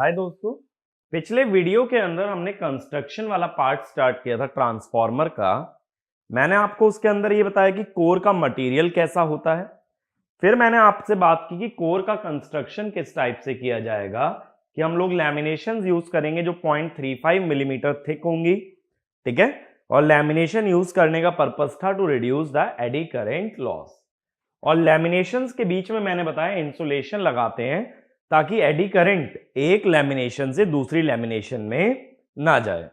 हाय दोस्तों, पिछले वीडियो के अंदर हमने कंस्ट्रक्शन वाला पार्ट स्टार्ट किया था ट्रांसफॉर्मर का। मैंने आपको उसके अंदर ये बताया कि कोर का मटेरियल कैसा होता है। फिर मैंने आपसे बात की कि कोर का कंस्ट्रक्शन किस टाइप से किया जाएगा, कि हम लोग लैमिनेशन यूज करेंगे जो 0.35 मिलीमीटर थिक होंगी, ठीक है। और लैमिनेशन यूज करने का पर्पस था to reduce the eddy current loss. और लैमिनेशंस के बीच में मैंने बताया इंसुलेशन लगाते हैं ताकि एडी करंट एक लैमिनेशन से दूसरी लैमिनेशन में ना जाए।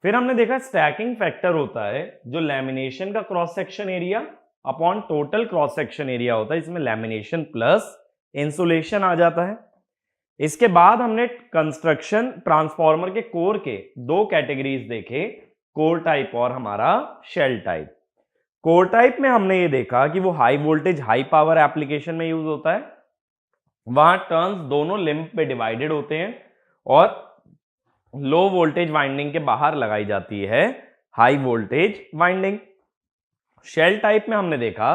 फिर हमने देखा स्टैकिंग फैक्टर होता है जो लैमिनेशन का cross section area upon total cross section area होता है, इसमें लैमिनेशन प्लस इंसुलेशन आ जाता है। इसके बाद हमने कंस्ट्रक्शन ट्रांसफॉर्मर के कोर के दो कैटेगरीज देखे, कोर टाइप और हमारा शेल टाइप। कोर टाइप में हमने ये देखा कि वो high voltage high power application में यूज होता है, वहां टर्न्स दोनों लिंब पे डिवाइडेड होते हैं और लो वोल्टेज वाइंडिंग के बाहर लगाई जाती है high voltage winding. Shell type में हमने देखा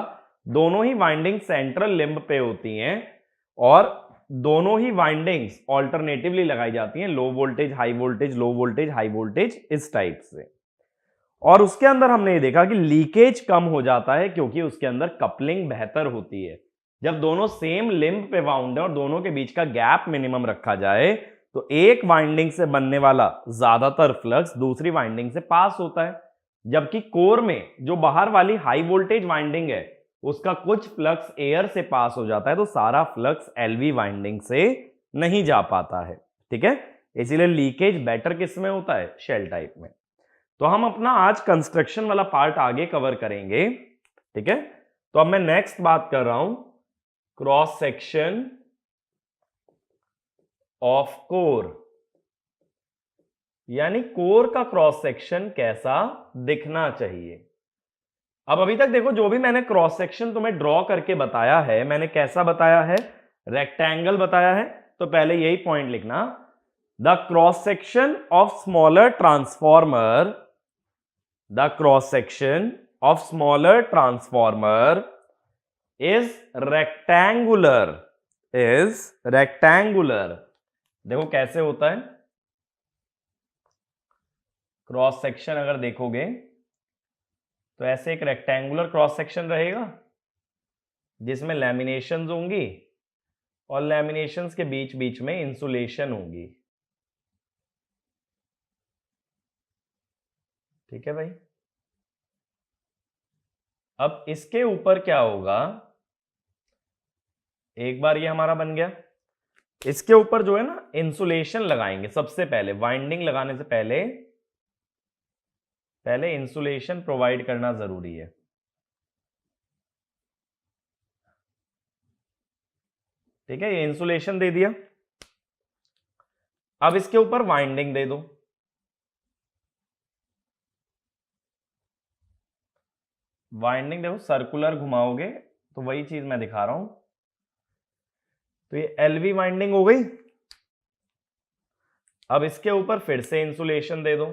दोनों ही वाइंडिंग सेंट्रल लिंब पे होती हैं और दोनों ही वाइंडिंग्स ऑल्टरनेटिवली लगाई जाती हैं, low voltage high voltage, low voltage high voltage, इस टाइप से। और उसके अंदर हमने ये देखा कि लीकेज कम हो जाता है क्योंकि उसके अंदर कपलिंग बेहतर होती है। जब दोनों सेम लिंब पे वाउंड है और दोनों के बीच का गैप मिनिमम रखा जाए तो एक वाइंडिंग से बनने वाला ज्यादातर फ्लक्स दूसरी वाइंडिंग से पास होता है, जबकि कोर में जो बाहर वाली हाई वोल्टेज वाइंडिंग है उसका कुछ फ्लक्स एयर से पास हो जाता है, तो सारा फ्लक्स एलवी वाइंडिंग से नहीं जा पाता है, ठीक है। इसीलिए लीकेज बेटर किस में होता है, शेल टाइप में। तो हम अपना आज कंस्ट्रक्शन वाला पार्ट आगे कवर करेंगे, ठीक है। तो अब मैं नेक्स्ट बात कर रहा हूं क्रॉस सेक्शन ऑफ कोर, यानी कोर का क्रॉस सेक्शन कैसा दिखना चाहिए। अब अभी तक देखो जो भी मैंने क्रॉस सेक्शन तुम्हें ड्रॉ करके बताया है, मैंने कैसा बताया है, रेक्टेंगल बताया है। तो पहले यही पॉइंट लिखना, the cross section of smaller transformer, the cross section of smaller transformer is rectangular, देखो कैसे होता है क्रॉस सेक्शन, अगर देखोगे तो ऐसे एक रेक्टेंगुलर क्रॉस सेक्शन रहेगा जिसमें लैमिनेशंस होंगी और लैमिनेशंस के बीच बीच में इंसुलेशन होगी, ठीक है भाई। अब इसके ऊपर क्या होगा, एक बार ये हमारा बन गया, इसके ऊपर जो है ना इंसुलेशन लगाएंगे। सबसे पहले वाइंडिंग लगाने से पहले इंसुलेशन प्रोवाइड करना जरूरी है, ठीक है। ये इंसुलेशन दे दिया, अब इसके ऊपर वाइंडिंग दे दो। वाइंडिंग देखो सर्कुलर घुमाओगे तो वही चीज मैं दिखा रहा हूं, तो ये एलवी वाइंडिंग हो गई। अब इसके ऊपर फिर से इंसुलेशन दे दो,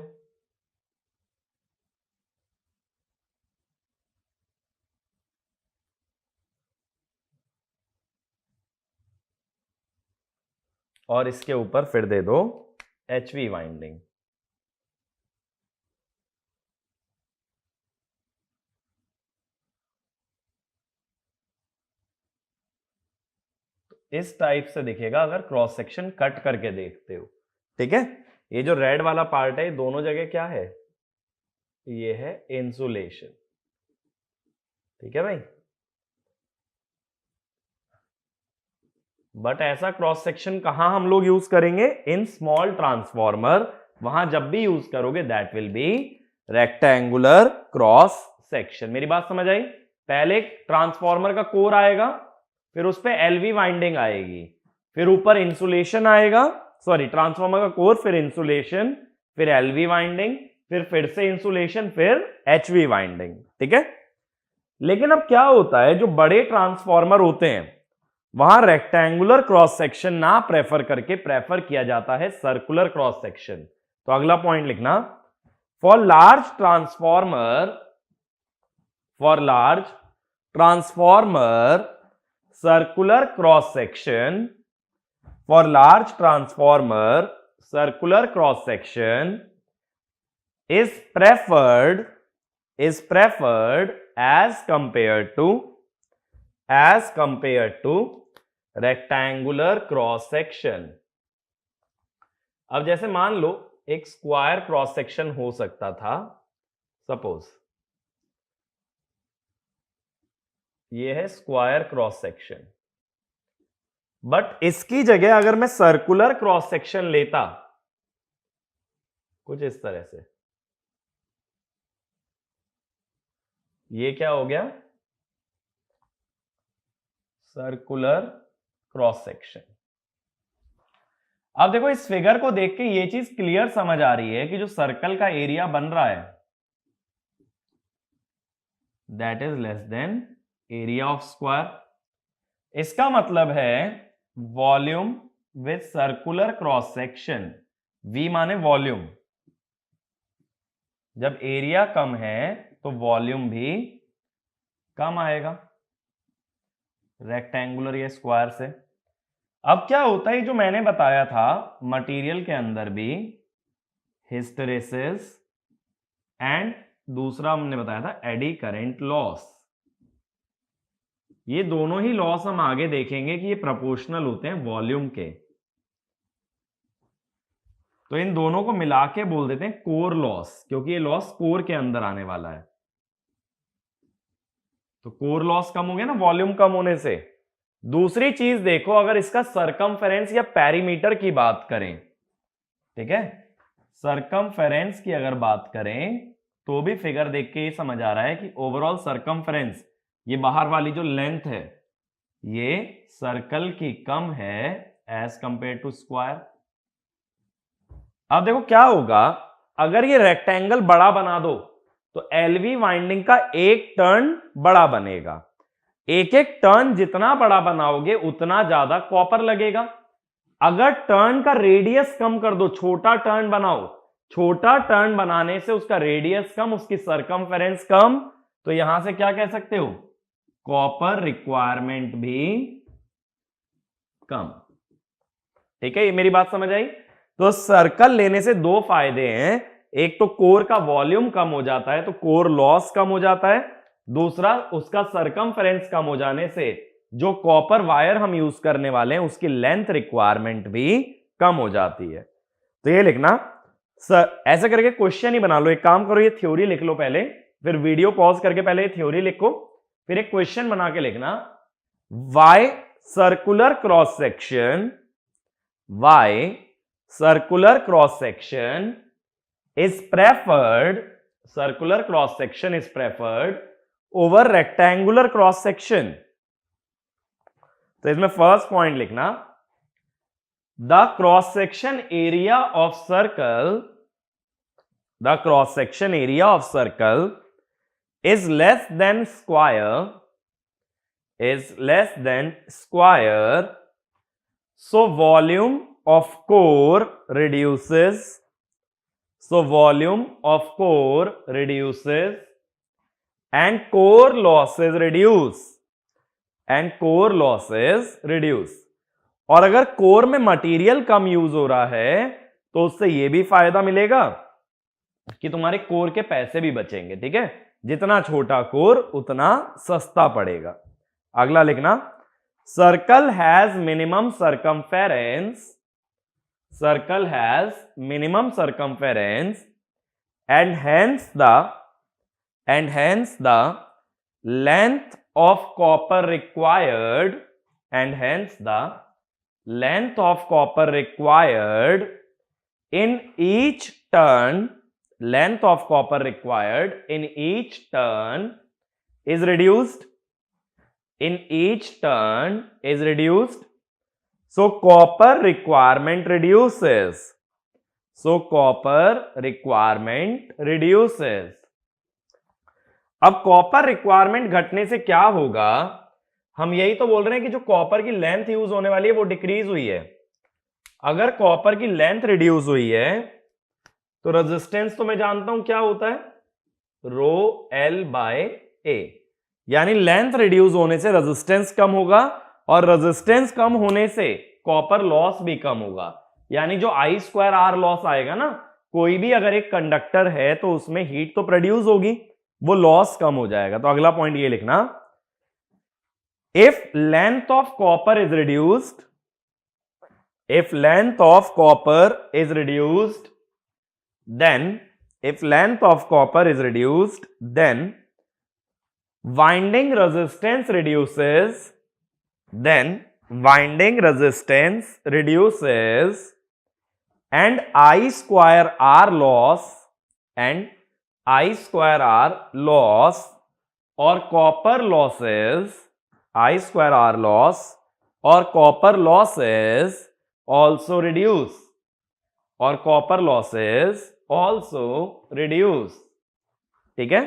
और इसके ऊपर फिर दे दो एचवी वाइंडिंग। इस टाइप से दिखेगा अगर क्रॉस सेक्शन कट करके देखते हो, ठीक है। ये जो रेड वाला पार्ट है दोनों जगह क्या है, ये है इंसुलेशन, ठीक है भाई। बट ऐसा क्रॉस सेक्शन कहां हम लोग यूज करेंगे, इन स्मॉल ट्रांसफॉर्मर, वहां जब भी यूज करोगे that will be rectangular cross section. मेरी बात समझ आई। पहले ट्रांसफॉर्मर का कोर आएगा, फिर उस पर एलवी वाइंडिंग आएगी, फिर ऊपर इंसुलेशन आएगा, सॉरी ट्रांसफॉर्मर का कोर, फिर इंसुलेशन, फिर एलवी वाइंडिंग, फिर से इंसुलेशन, फिर एचवी वाइंडिंग, ठीक है। लेकिन अब क्या होता है, जो बड़े ट्रांसफॉर्मर होते हैं वहां रेक्टेंगुलर क्रॉस सेक्शन ना प्रेफर करके प्रेफर किया जाता है सर्कुलर क्रॉस सेक्शन। तो अगला पॉइंट लिखना, for large transformer circular cross section for large transformer circular cross section is preferred as compared to rectangular cross section. अब जैसे मान लो एक स्क्वायर क्रॉस सेक्शन हो सकता था, सपोज ये है स्क्वायर क्रॉस सेक्शन, बट इसकी जगह अगर मैं सर्कुलर क्रॉस सेक्शन लेता कुछ इस तरह से, ये क्या हो गया, सर्कुलर क्रॉस सेक्शन। अब देखो इस फिगर को देख के ये चीज क्लियर समझ आ रही है कि जो सर्कल का एरिया बन रहा है that is less than area of square. इसका मतलब है volume with circular cross section, V माने वॉल्यूम, जब एरिया कम है तो वॉल्यूम भी कम आएगा रेक्टेंगुलर या स्क्वायर से। अब क्या होता है, जो मैंने बताया था मटेरियल के अंदर भी हिस्टेरेसिस एंड दूसरा हमने बताया था एडी करंट लॉस, ये दोनों ही लॉस हम आगे देखेंगे कि ये प्रोपोर्शनल होते हैं वॉल्यूम के, तो इन दोनों को मिला के बोल देते हैं कोर लॉस, क्योंकि ये लॉस कोर के अंदर आने वाला है। तो कोर लॉस कम हो गया ना वॉल्यूम कम होने से। दूसरी चीज देखो, अगर इसका सरकमफेरेंस या पेरीमीटर की बात करें, ठीक है, सरकमफेरेंस की अगर बात करें तो भी फिगर देख के ये समझ आ रहा है कि ओवरऑल सरकमफेरेंस, ये बाहर वाली जो लेंथ है ये सर्कल की कम है एज कंपेयर टू स्क्वायर। अब देखो क्या होगा, अगर ये रेक्टेंगल बड़ा बना दो तो एलवी वाइंडिंग का एक टर्न बड़ा बनेगा, एक एक टर्न जितना बड़ा बनाओगे उतना ज्यादा कॉपर लगेगा। अगर टर्न का रेडियस कम कर दो, छोटा टर्न बनाओ, छोटा टर्न बनाने से उसका रेडियस कम, उसकी सरकमफेरेंस कम, तो यहां से क्या कह सकते हो, कॉपर रिक्वायरमेंट भी कम। ठीक है, ये मेरी बात समझ आई। तो सर्कल लेने से दो फायदे हैं, एक तो कोर का वॉल्यूम कम हो जाता है तो कोर लॉस कम हो जाता है, दूसरा उसका सरकमफेरेंस कम हो जाने से जो कॉपर वायर हम यूज करने वाले हैं उसकी लेंथ रिक्वायरमेंट भी कम हो जाती है। तो ये लिखना सर, ऐसे करके क्वेश्चन ही बना लो। एक काम करो, ये थ्योरी लिख लो पहले, फिर वीडियो पॉज करके पहले ये थ्योरी लिखो, फिर एक क्वेश्चन बना के लिखना, why circular cross section, why circular cross section is preferred, circular cross section is preferred over rectangular cross section। तो इसमें फर्स्ट पॉइंट लिखना, the cross section area of circle, the cross section area of circle is less than square, is less than square, so volume of core reduces, so volume of core reduces and core losses reduce, and core losses reduce। और अगर core में material कम use हो रहा है तो उससे यह भी फायदा मिलेगा कि तुम्हारे कोर के पैसे भी बचेंगे। ठीक है, जितना छोटा कोर उतना सस्ता पड़ेगा। अगला लिखना, circle has minimum circumference, circle has minimum circumference and hence the length of copper required, and hence the length of copper required in each turn, length of copper required in each turn is reduced, in each turn is reduced, so copper requirement reduces, so copper requirement reduces। अब copper requirement घटने से क्या होगा, हम यही तो बोल रहे हैं कि जो कॉपर की लेंथ यूज होने वाली है वो डिक्रीज हुई है। अगर कॉपर की लेंथ रिड्यूस हुई है तो रेजिस्टेंस तो मैं जानता हूं क्या होता है, रो एल बाय ए, यानी लेंथ रिड्यूस होने से रेजिस्टेंस कम होगा और रेजिस्टेंस कम होने से कॉपर लॉस भी कम होगा, यानी जो I²R लॉस आएगा ना, कोई भी अगर एक कंडक्टर है तो उसमें हीट तो प्रोड्यूस होगी, वो लॉस कम हो जाएगा। तो अगला पॉइंट ये लिखना, if length of copper is reduced, if length of copper is reduced, then if length of copper is reduced, then winding resistance reduces, then winding resistance reduces, and I²R loss and I²R loss or copper losses, I²R loss or copper losses also reduce, और copper losses also reduce. ठीक है,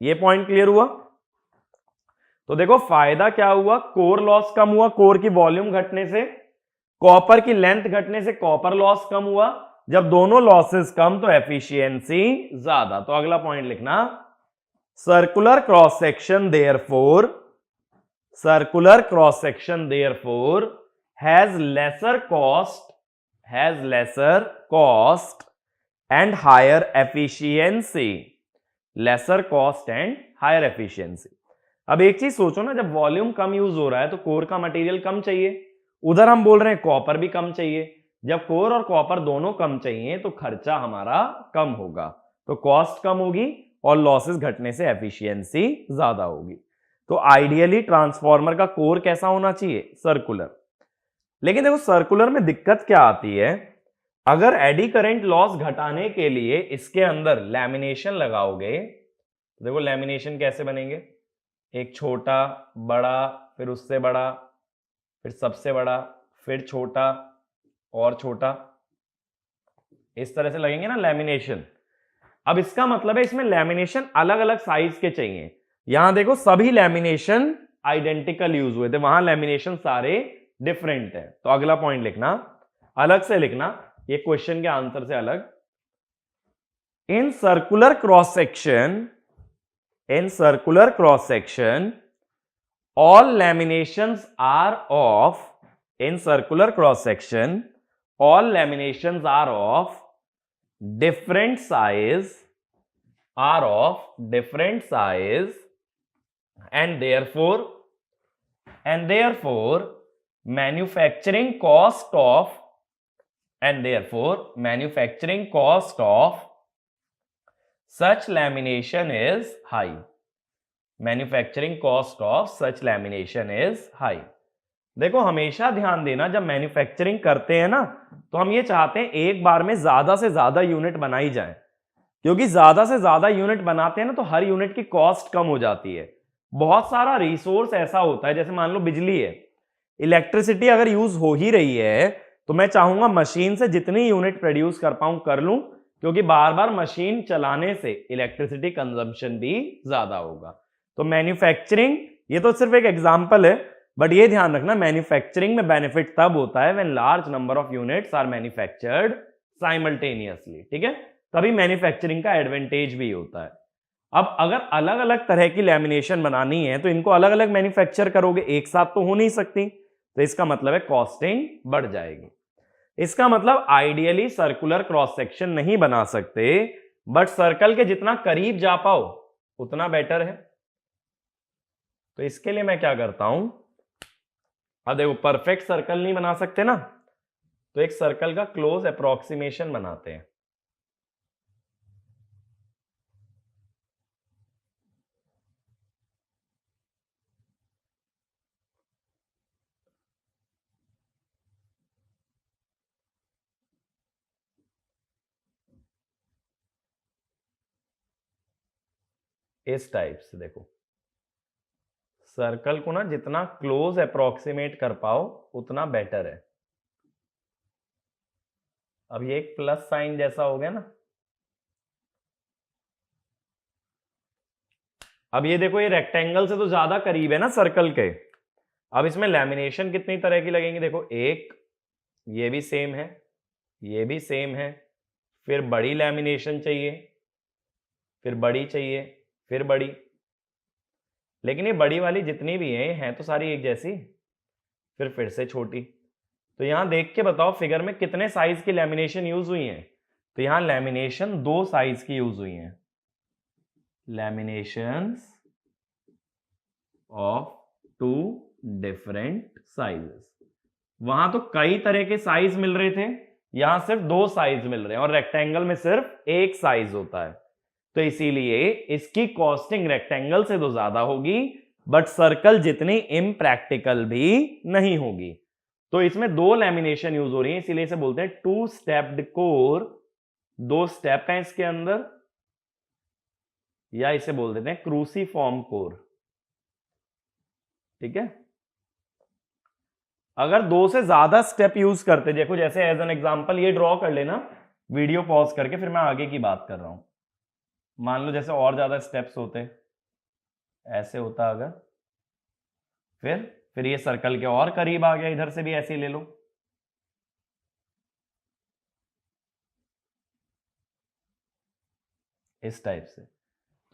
ये point clear हुआ। तो देखो फायदा क्या हुआ, कोर लॉस कम हुआ, कोर की वॉल्यूम घटने से, कॉपर की लेंथ घटने से कॉपर लॉस कम हुआ। जब दोनों लॉसेस कम तो एफिशिएंसी ज्यादा। तो अगला पॉइंट लिखना, circular cross section therefore, circular cross section therefore has lesser cost and higher efficiency, lesser cost and higher efficiency। अब एक चीज सोचो ना, जब वॉल्यूम कम यूज हो रहा है तो कोर का मटेरियल कम चाहिए, उधर हम बोल रहे हैं कॉपर भी कम चाहिए। जब कोर और कॉपर दोनों कम चाहिए तो खर्चा हमारा कम होगा, तो कॉस्ट कम होगी और लॉसेस घटने से एफिशिएंसी ज्यादा होगी। तो आइडियली ट्रांसफॉर्मर का कोर कैसा होना चाहिए, सर्कुलर। लेकिन देखो सर्कुलर में दिक्कत क्या आती है, अगर एडी करंट लॉस घटाने के लिए इसके अंदर लैमिनेशन लगाओगे, तो देखो लैमिनेशन कैसे बनेंगे, एक छोटा, बड़ा, फिर उससे बड़ा, फिर सबसे बड़ा, फिर छोटा और छोटा, इस तरह से लगेंगे ना लैमिनेशन। अब इसका मतलब है इसमें लैमिनेशन अलग अलग साइज के चाहिए। यहां देखो सभी लैमिनेशन आइडेंटिकल यूज हुए थे, वहां लैमिनेशन सारे डिफरेंट है। तो अगला पॉइंट लिखना, अलग से लिखना, ये क्वेश्चन के आंसर से अलग। In circular cross section, in circular cross section all laminations are of, in circular cross section all laminations are of different size, are of different size, and therefore manufacturing cost of, and therefore manufacturing cost of such lamination is high, manufacturing cost of such lamination is high. देखो हमेशा ध्यान देना, जब manufacturing करते हैं ना तो हम ये चाहते हैं एक बार में ज्यादा से ज्यादा यूनिट बनाई जाए, क्योंकि ज्यादा से ज्यादा यूनिट बनाते हैं ना तो हर यूनिट की कॉस्ट कम हो जाती है। बहुत सारा रिसोर्स ऐसा होता है, जैसे मान लो बिजली है, इलेक्ट्रिसिटी अगर यूज हो ही रही है तो मैं चाहूंगा मशीन से जितनी यूनिट प्रोड्यूस कर पाऊं कर लूं, क्योंकि बार बार मशीन चलाने से इलेक्ट्रिसिटी कंजम्पशन भी ज्यादा होगा। तो मैन्युफैक्चरिंग, ये तो सिर्फ एक एग्जांपल है, बट ये ध्यान रखना मैन्युफैक्चरिंग में बेनिफिट तब होता है when large number of units are manufactured simultaneously. ठीक है, तभी मैन्युफैक्चरिंग का एडवांटेज भी होता है। अब अगर अलग अलग तरह की लैमिनेशन बनानी है तो इनको अलग अलग मैन्युफैक्चर करोगे, एक साथ तो हो नहीं सकती, तो इसका मतलब है कॉस्टिंग बढ़ जाएगी। इसका मतलब आइडियली सर्कुलर क्रॉस सेक्शन नहीं बना सकते, बट सर्कल के जितना करीब जा पाओ उतना बेटर है। तो इसके लिए मैं क्या करता हूं, अब देखो परफेक्ट सर्कल नहीं बना सकते ना, तो एक सर्कल का क्लोज अप्रोक्सीमेशन बनाते हैं। इस टाइप से देखो, सर्कल को ना जितना क्लोज अप्रोक्सीमेट कर पाओ उतना बेटर है। अब ये एक प्लस साइन जैसा हो गया ना, अब ये देखो ये रेक्टेंगल से तो ज्यादा करीब है ना सर्कल के। अब इसमें लैमिनेशन कितनी तरह की लगेंगी, देखो एक, ये भी सेम है, ये भी सेम है, फिर बड़ी लैमिनेशन चाहिए, फिर बड़ी चाहिए, फिर बड़ी। लेकिन ये बड़ी वाली जितनी भी हैं तो सारी एक जैसी, फिर से छोटी। तो यहां देख के बताओ फिगर में कितने साइज की लैमिनेशन यूज हुई है। तो यहां लैमिनेशन 2 साइज की यूज हुई है, लैमिनेशंस ऑफ 2 डिफरेंट साइजेस। वहां तो कई तरह के साइज मिल रहे थे, यहां सिर्फ 2 साइज मिल रहे हैं, और रेक्टेंगल में सिर्फ एक साइज होता है। तो इसीलिए इसकी कॉस्टिंग रेक्टेंगल से तो ज्यादा होगी, बट सर्कल जितनी इम्प्रैक्टिकल भी नहीं होगी। तो इसमें 2 लैमिनेशन यूज हो रही है, इसीलिए इसे बोलते हैं 2 स्टेप्ड कोर। 2 स्टेप हैं इसके अंदर, या इसे बोल देते हैं क्रूसीफॉर्म कोर। ठीक है। अगर 2 से ज्यादा स्टेप यूज करते, देखो जैसे एज एन एग्जांपल ये ड्रॉ कर लेना, वीडियो पॉज करके, फिर मैं आगे की बात कर रहा हूं। मान लो जैसे और ज्यादा स्टेप्स होते, ऐसे होता अगर, फिर ये सर्कल के और करीब आ गया, इधर से भी ऐसे ही ले लो। इस टाइप से।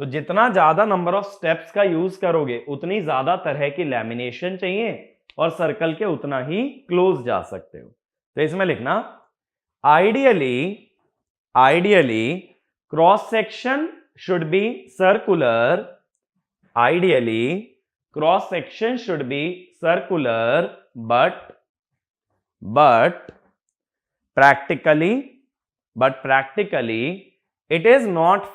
तो जितना ज्यादा नंबर ऑफ स्टेप्स का यूज करोगे उतनी ज्यादा तरह की लैमिनेशन चाहिए, और सर्कल के उतना ही क्लोज जा सकते हो। तो इसमें लिखना ideally cross section should be circular, ideally cross section should be circular, but practically it is not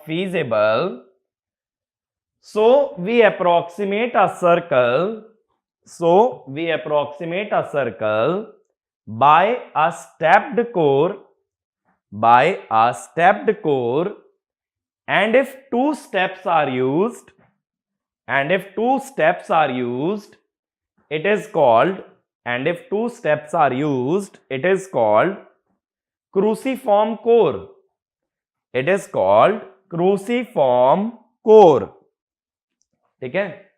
feasible, so we approximate a circle by a stepped core, and if 2 steps are used, it is called cruciform core। ठीक है।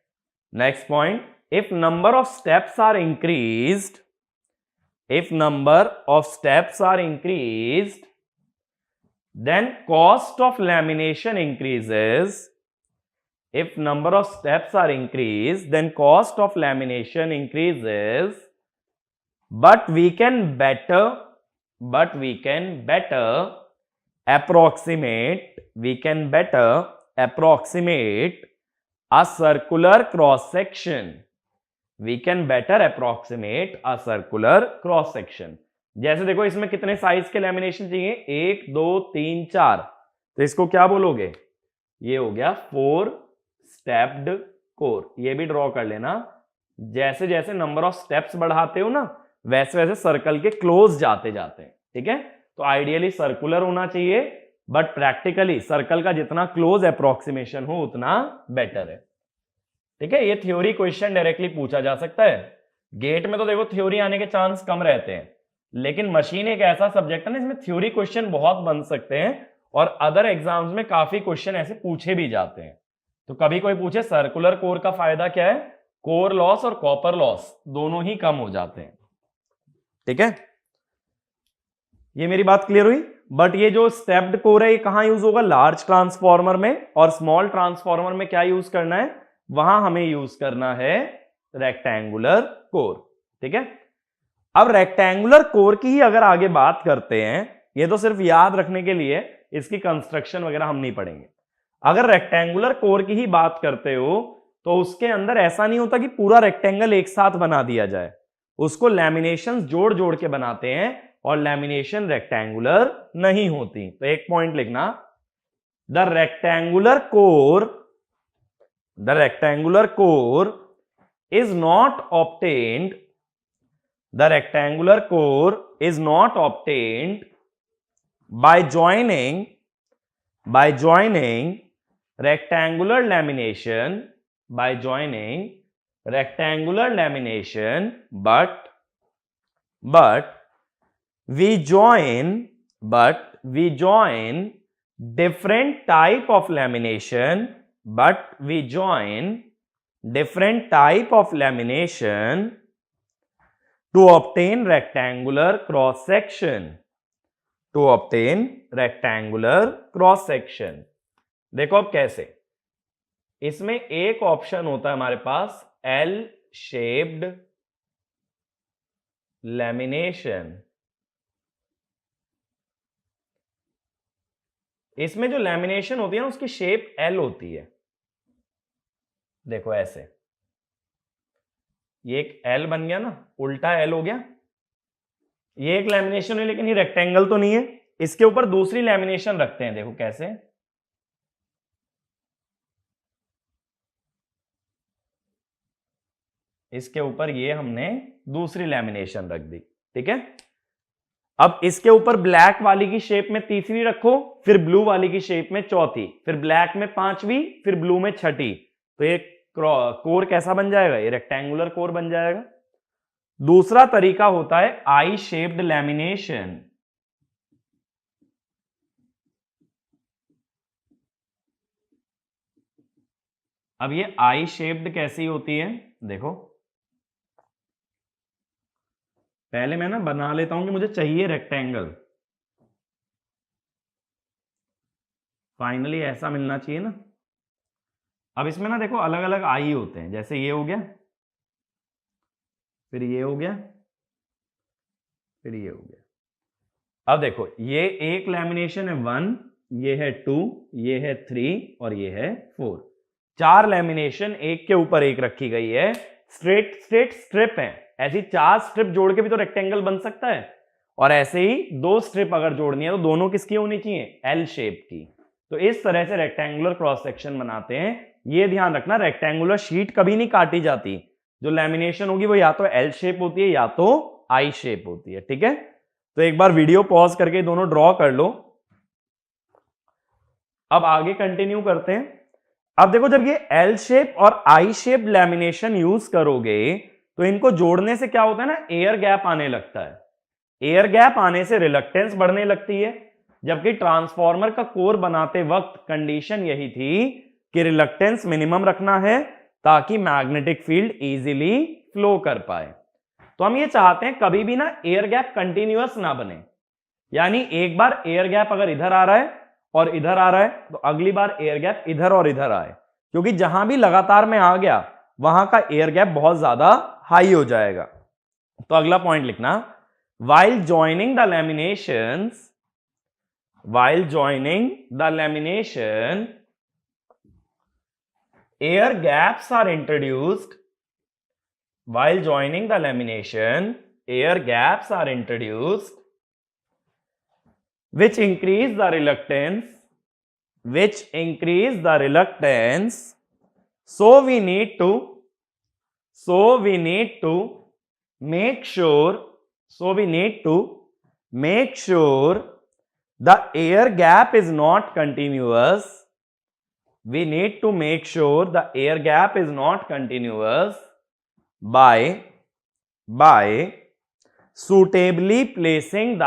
Next point, if number of steps are increased, then cost of lamination increases. If number of steps are increased, then cost of lamination increases, but we can better approximate a circular cross section. जैसे देखो इसमें कितने size के lamination चाहिए, 1 2 3 4, तो इसको क्या बोलोगे, ये हो गया 4 स्टेप्ड कोर। ये भी ड्रॉ कर लेना, जैसे जैसे नंबर ऑफ स्टेप्स बढ़ाते हो ना, वैसे वैसे सर्कल के क्लोज जाते जाते हैं। ठीक है। तो आइडियली सर्कुलर होना चाहिए, बट प्रैक्टिकली सर्कल का जितना क्लोज अप्रोक्सीमेशन हो उतना बेटर है। ठीक है। ये थ्योरी क्वेश्चन डायरेक्टली पूछा जा सकता है। गेट में तो देखो थ्योरी आने के चांस कम रहते हैं, लेकिन मशीन एक ऐसा सब्जेक्ट है ना, इसमें थ्योरी क्वेश्चन बहुत बन सकते हैं, और अदर एग्जाम्स में काफी क्वेश्चन ऐसे पूछे भी जाते हैं। तो कभी कोई पूछे सर्कुलर कोर का फायदा क्या है, कोर लॉस और कॉपर लॉस दोनों ही कम हो जाते हैं। ठीक है। ये मेरी बात क्लियर हुई। बट ये जो स्टेप्ड कोर है ये कहां यूज होगा, लार्ज ट्रांसफॉर्मर में, और स्मॉल ट्रांसफॉर्मर में क्या यूज करना है, वहां हमें यूज करना है रेक्टेंगुलर कोर। ठीक है। अब रेक्टेंगुलर कोर की ही अगर आगे बात करते हैं, ये तो सिर्फ याद रखने के लिए, इसकी कंस्ट्रक्शन वगैरह हम नहीं पढ़ेंगे। अगर रेक्टेंगुलर कोर की ही बात करते हो तो उसके अंदर ऐसा नहीं होता कि पूरा रेक्टेंगल एक साथ बना दिया जाए, उसको लैमिनेशन जोड़ जोड़ के बनाते हैं, और लैमिनेशन रेक्टेंगुलर नहीं होती। तो एक पॉइंट लिखना, the rectangular core is not obtained by joining rectangular lamination, but we join different type of lamination, to obtain rectangular cross section, देखो अब कैसे, इसमें एक ऑप्शन होता है हमारे पास एल शेप्ड लैमिनेशन। इसमें जो लैमिनेशन होती है ना उसकी शेप एल होती है। देखो ऐसे, ये एक एल बन गया ना, उल्टा एल हो गया। ये एक लैमिनेशन है लेकिन ये रेक्टेंगल तो नहीं है। इसके ऊपर दूसरी लैमिनेशन रखते हैं, देखो कैसे। इसके ऊपर ये हमने दूसरी लैमिनेशन रख दी, ठीक है। अब इसके ऊपर ब्लैक वाली की शेप में तीसरी रखो, फिर ब्लू वाली की शेप में चौथी, फिर ब्लैक में पांचवी, फिर ब्लू में छठी। तो ये कोर कैसा बन जाएगा? ये रेक्टेंगुलर कोर बन जाएगा। दूसरा तरीका होता है आई शेप्ड लैमिनेशन। अब ये आई शेप्ड कैसी होती है? देखो पहले मैं ना बना लेता हूं कि मुझे चाहिए रेक्टेंगल। फाइनली ऐसा मिलना चाहिए ना। अब इसमें ना देखो अलग अलग आई होते हैं, जैसे ये हो गया, फिर ये हो गया, फिर ये हो गया। अब देखो ये एक लैमिनेशन है 1, ये है 2, ये है 3 और ये है 4। 4 लैमिनेशन एक के ऊपर एक रखी गई है। स्ट्रेट स्ट्रेट स्ट्रिप है। ऐसी 4 स्ट्रिप जोड़ के भी तो रेक्टेंगल बन सकता है। और ऐसे ही 2 स्ट्रिप अगर जोड़नी है तो दोनों किसकी होनी चाहिए? एल शेप की। तो इस तरह से रेक्टेंगुलर क्रॉस सेक्शन बनाते हैं। ये ध्यान रखना, रेक्टेंगुलर शीट कभी नहीं काटी जाती। जो लैमिनेशन होगी वो या तो एल शेप होती है या तो आई शेप होती है, ठीक है। तो एक बार वीडियो पॉज करके दोनों ड्रॉ कर लो। अब आगे कंटिन्यू करते हैं। अब देखो जब ये एल शेप और आई शेप लैमिनेशन यूज करोगे तो इनको जोड़ने से क्या होता है ना, एयर गैप आने लगता है। एयर गैप आने से रिलक्टेंस बढ़ने लगती है। जबकि ट्रांसफॉर्मर का कोर बनाते वक्त कंडीशन यही थी कि रिलक्टेंस मिनिमम रखना है ताकि मैग्नेटिक फील्ड इजीली फ्लो कर पाए। तो हम ये चाहते हैं कभी भी ना एयर गैप कंटिन्यूअस ना बने। यानी एक बार एयर गैप अगर इधर आ रहा है और इधर आ रहा है तो अगली बार एयर गैप इधर और इधर आए, क्योंकि जहां भी लगातार में आ गया वहां का एयर गैप बहुत ज्यादा हाई हो जाएगा। तो अगला पॉइंट लिखना, while joining the laminations, air gaps are introduced. While joining the lamination, air gaps are introduced, which increase the reluctance. So we need to make sure the air gap is not continuous. We need to make sure the air gap is not continuous by suitably placing the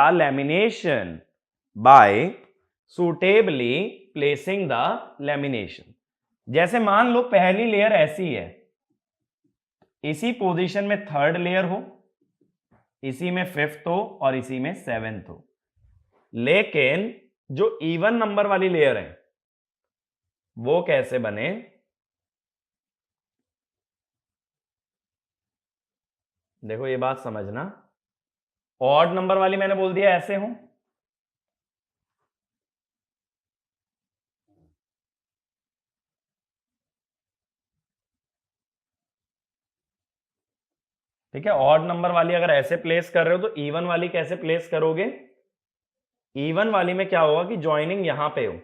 lamination. जैसे मान लो पहली layer ऐसी है, इसी position में third layer हो, इसी में फिफ्थ हो और इसी में सेवेंथ हो। लेकिन जो इवन नंबर वाली लेयर है वो कैसे बने? देखो ये बात समझना, ऑड नंबर वाली मैंने बोल दिया ऐसे हो, ठीक है। ऑड नंबर वाली अगर ऐसे प्लेस कर रहे हो तो इवन वाली कैसे प्लेस करोगे? इवन वाली में क्या होगा कि ज्वाइनिंग यहां पे हो,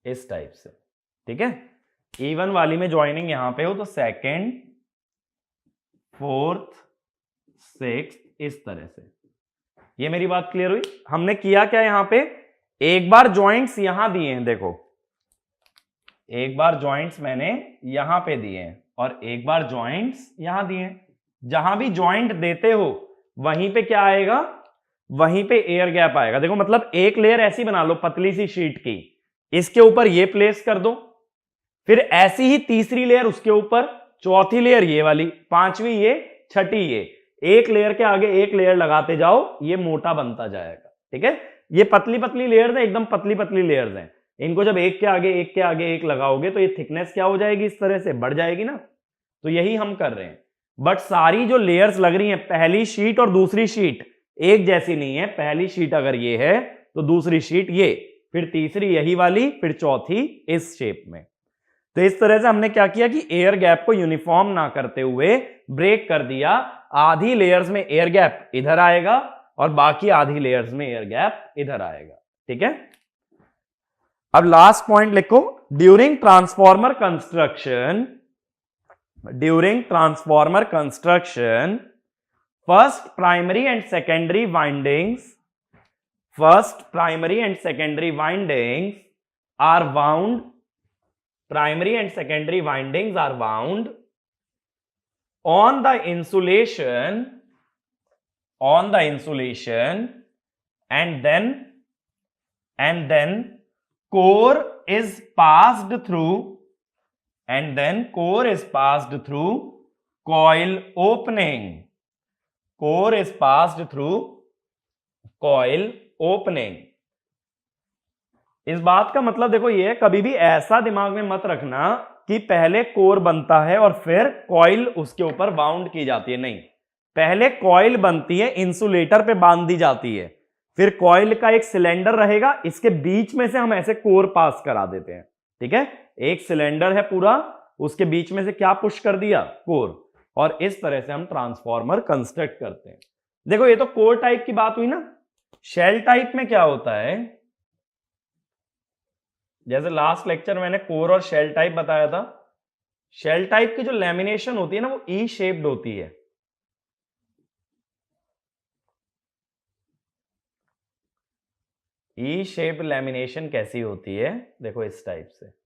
इस टाइप से, ठीक है। इवन वाली में ज्वाइनिंग यहां पे हो तो सेकंड, फोर्थ, सिक्स्थ, इस तरह से। ये मेरी बात क्लियर हुई? हमने किया क्या यहां पे, एक बार जॉइंट्स यहां दिए हैं, देखो एक बार जॉइंट्स मैंने यहां पे दिए हैं और एक बार जॉइंट्स यहां दिए हैं। जहां भी जॉइंट देते हो वहीं पे क्या आएगा? वहीं पे एयर गैप आएगा। देखो मतलब एक लेयर ऐसी बना लो पतली सी शीट की, इसके ऊपर ये प्लेस कर दो, फिर ऐसी ही तीसरी लेयर उसके ऊपर, चौथी लेयर ये वाली, पांचवी ये, छठी ये, एक लेयर के आगे एक लेयर लगाते जाओ, ये मोटा बनता जाएगा, ठीक है। ये पतली पतली लेयर्स हैं, एकदम पतली पतली लेयर्स हैं। इनको जब एक के आगे एक के आगे एक लगाओगे तो ये थिकनेस क्या हो जाएगी, इस तरह से बढ़ जाएगी ना। तो यही हम कर रहे हैं। बट सारी जो लेयर्स लग रही हैं, पहली शीट और दूसरी शीट एक जैसी नहीं है। पहली शीट अगर ये है तो दूसरी शीट ये, फिर तीसरी यही वाली, फिर चौथी इस शेप में। तो इस तरह से हमने क्या किया कि एयर गैप को यूनिफॉर्म ना करते हुए ब्रेक कर दिया। आधी लेयर्स में एयर गैप इधर आएगा और बाकी आधी लेयर्स में एयर गैप इधर आएगा। ठीक है, अब लास्ट पॉइंट लिखो। During transformer construction, during transformer construction, first primary and secondary windings, first primary and secondary windings are wound, primary and secondary windings are wound on the insulation, on the insulation, and then core is passed through, and then core is passed through coil opening, core is passed through coil opening। इस बात का मतलब देखो ये, कभी भी ऐसा दिमाग में मत रखना कि पहले कोर बनता है और फिर कॉइल उसके ऊपर बाउंड की जाती है। नहीं, पहले कॉइल बनती है, इंसुलेटर पे बांध दी जाती है, फिर कॉइल का एक सिलेंडर रहेगा, इसके बीच में से हम ऐसे कोर पास करा देते हैं। ठीक है, एक सिलेंडर है पूरा, उसके बीच में से क्या पुश कर दिया, कोर, और इस तरह से हम ट्रांसफॉर्मर कंस्ट्रक्ट करते हैं। देखो ये तो कोर टाइप की बात हुई ना। शेल टाइप में क्या होता है, जैसे लास्ट लेक्चर मैंने कोर और शेल टाइप बताया था। शेल टाइप की जो लैमिनेशन होती है ना, वो ई शेप्ड होती है। ई शेप्ड लैमिनेशन कैसी होती है, देखो इस टाइप से।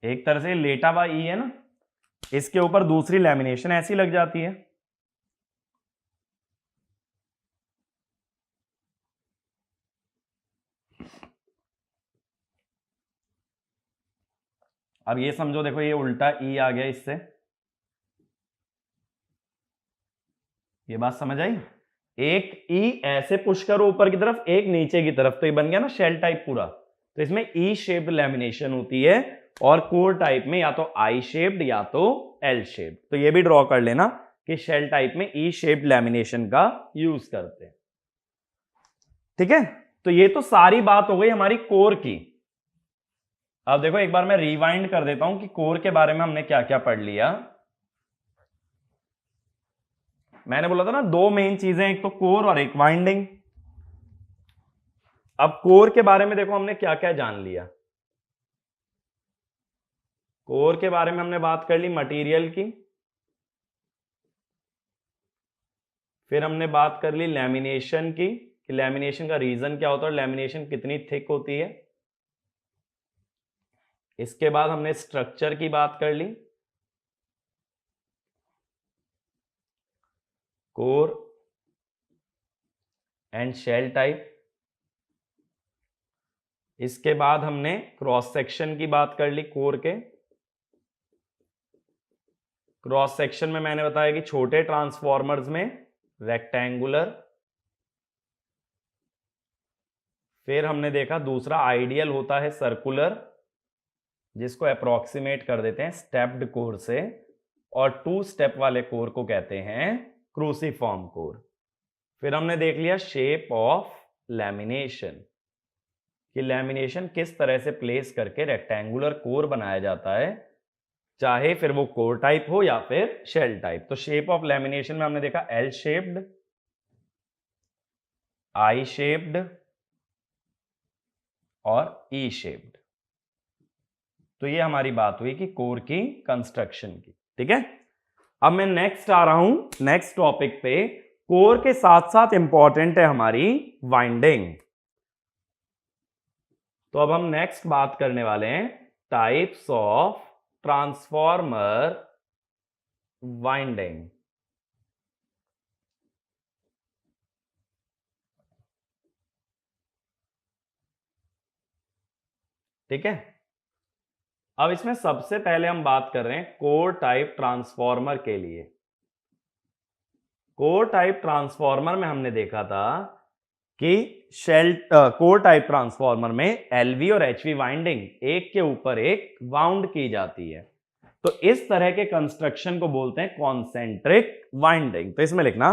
एक तरह से लेटा हुआ ई है ना, इसके ऊपर दूसरी लैमिनेशन ऐसी लग जाती है। अब ये समझो, देखो ये उल्टा ई आ गया इससे, ये बात समझ आई। एक ई ऐसे पुश करो ऊपर की तरफ, एक नीचे की तरफ, तो ये बन गया ना शेल टाइप पूरा। तो इसमें ई शेप्ड लैमिनेशन होती है, और कोर टाइप में या तो आई शेप्ड या तो एल शेप्ड। तो ये भी ड्रॉ कर लेना कि शेल टाइप में ई शेप्ड लैमिनेशन का यूज करते हैं। ठीक है, तो ये तो सारी बात हो गई हमारी कोर की। अब देखो एक बार मैं रिवाइंड कर देता हूं कि कोर के बारे में हमने क्या क्या पढ़ लिया। मैंने बोला था ना दो मेन चीजें, एक तो कोर और एक वाइंडिंग। अब कोर के बारे में देखो हमने क्या क्या जान लिया। कोर के बारे में हमने बात कर ली मटेरियल की, फिर हमने बात कर ली लैमिनेशन की, कि लैमिनेशन का रीजन क्या होता है, लैमिनेशन कितनी थिक होती है। इसके बाद हमने स्ट्रक्चर की बात कर ली, कोर एंड शेल टाइप। इसके बाद हमने क्रॉस सेक्शन की बात कर ली कोर के। क्रॉस सेक्शन में मैंने बताया कि छोटे ट्रांसफॉर्मर्स में रेक्टेंगुलर। फिर हमने देखा दूसरा आइडियल होता है सर्कुलर, जिसको अप्रोक्सीमेट कर देते हैं स्टेप्ड कोर से, और टू स्टेप वाले कोर को कहते हैं क्रूसीफॉर्म कोर। फिर हमने देख लिया शेप ऑफ लैमिनेशन, कि लैमिनेशन किस तरह से प्लेस करके रेक्टेंगुलर कोर बनाया जाता है, चाहे फिर वो कोर टाइप हो या फिर शेल टाइप। तो शेप ऑफ लैमिनेशन में हमने देखा एल शेप्ड, आई शेप्ड और ई शेप्ड। तो ये हमारी बात हुई कि कोर की कंस्ट्रक्शन की। ठीक है, अब मैं नेक्स्ट आ रहा हूं नेक्स्ट टॉपिक पे। कोर के साथ साथ इंपॉर्टेंट है हमारी वाइंडिंग। तो अब हम नेक्स्ट बात करने वाले हैं टाइप्स ऑफ ट्रांसफॉर्मर वाइंडिंग। ठीक है, अब इसमें सबसे पहले हम बात कर रहे हैं कोर टाइप ट्रांसफॉर्मर के लिए। कोर टाइप ट्रांसफॉर्मर में हमने देखा था कि कोर टाइप ट्रांसफॉर्मर में एलवी और एचवी वाइंडिंग एक के ऊपर एक वाउंड की जाती है। तो इस तरह के कंस्ट्रक्शन को बोलते हैं कॉन्सेंट्रिक वाइंडिंग। तो इसमें लिखना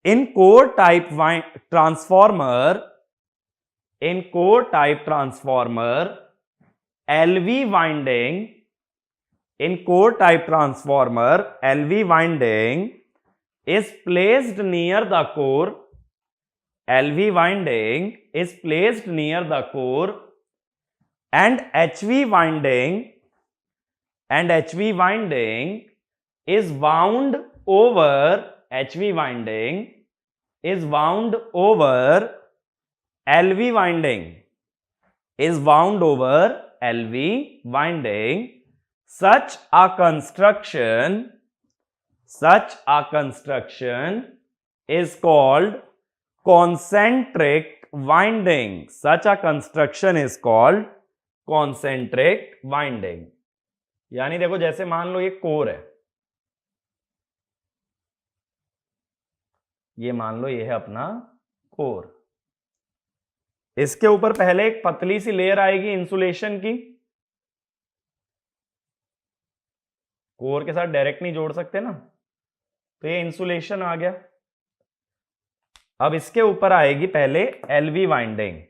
in core type transformer, in core type transformer LV winding, in core type transformer LV winding is placed near the core, LV winding is placed near the core, and HV winding is wound over, HV winding is wound over LV winding, is wound over LV winding. Such a construction is called concentric winding. Such a construction is called concentric winding. यानी देखो, जैसे मान लो ये core है, ये मान लो ये है अपना कोर। इसके ऊपर पहले एक पतली सी लेयर आएगी इंसुलेशन की, कोर के साथ डायरेक्ट नहीं जोड़ सकते ना, तो ये इंसुलेशन आ गया। अब इसके ऊपर आएगी पहले एलवी वाइंडिंग,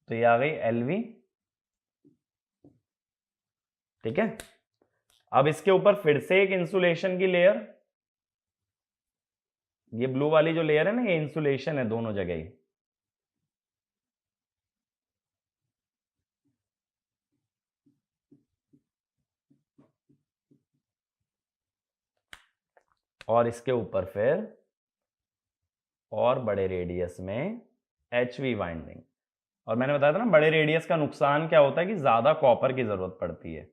तो ये आ गई एलवी, ठीक है। अब इसके ऊपर फिर से एक इंसुलेशन की लेयर, ये ब्लू वाली जो लेयर है ना, ये इंसुलेशन है दोनों जगह ही। और इसके ऊपर फिर और बड़े रेडियस में एचवी वाइंडिंग। और मैंने बताया था ना, बड़े रेडियस का नुकसान क्या होता है कि ज्यादा कॉपर की जरूरत पड़ती है।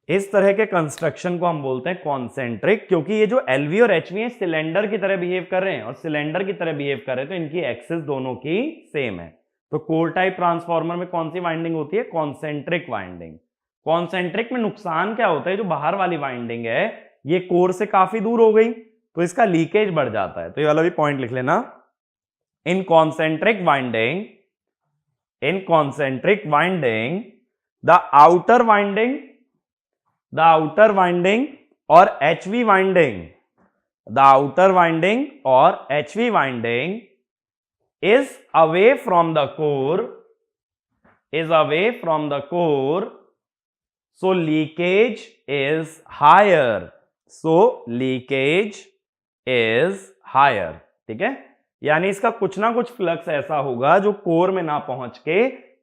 इस तरह के कंस्ट्रक्शन को हम बोलते हैं कॉन्सेंट्रिक, क्योंकि ये जो एलवी और एचवी है सिलेंडर की तरह बिहेव कर रहे हैं, और सिलेंडर की तरह बिहेव कर रहे हैं तो इनकी एक्सिस दोनों की सेम है। तो कोर टाइप ट्रांसफॉर्मर में कौन सी वाइंडिंग होती है? Concentric winding. कॉन्सेंट्रिक में नुकसान क्या होता है? जो बाहर वाली वाइंडिंग है ये कोर से काफी दूर हो गई तो इसका लीकेज बढ़ जाता है। तो ये वाला भी पॉइंट लिख लेना। इन concentric winding, in concentric winding the outer winding, the outer winding or HV winding, the outer winding or HV winding is away from the core, is away from the core, so leakage is higher, so leakage is higher, ठीक है। यानी इसका कुछ ना कुछ flux ऐसा होगा जो कोर में ना पहुंच के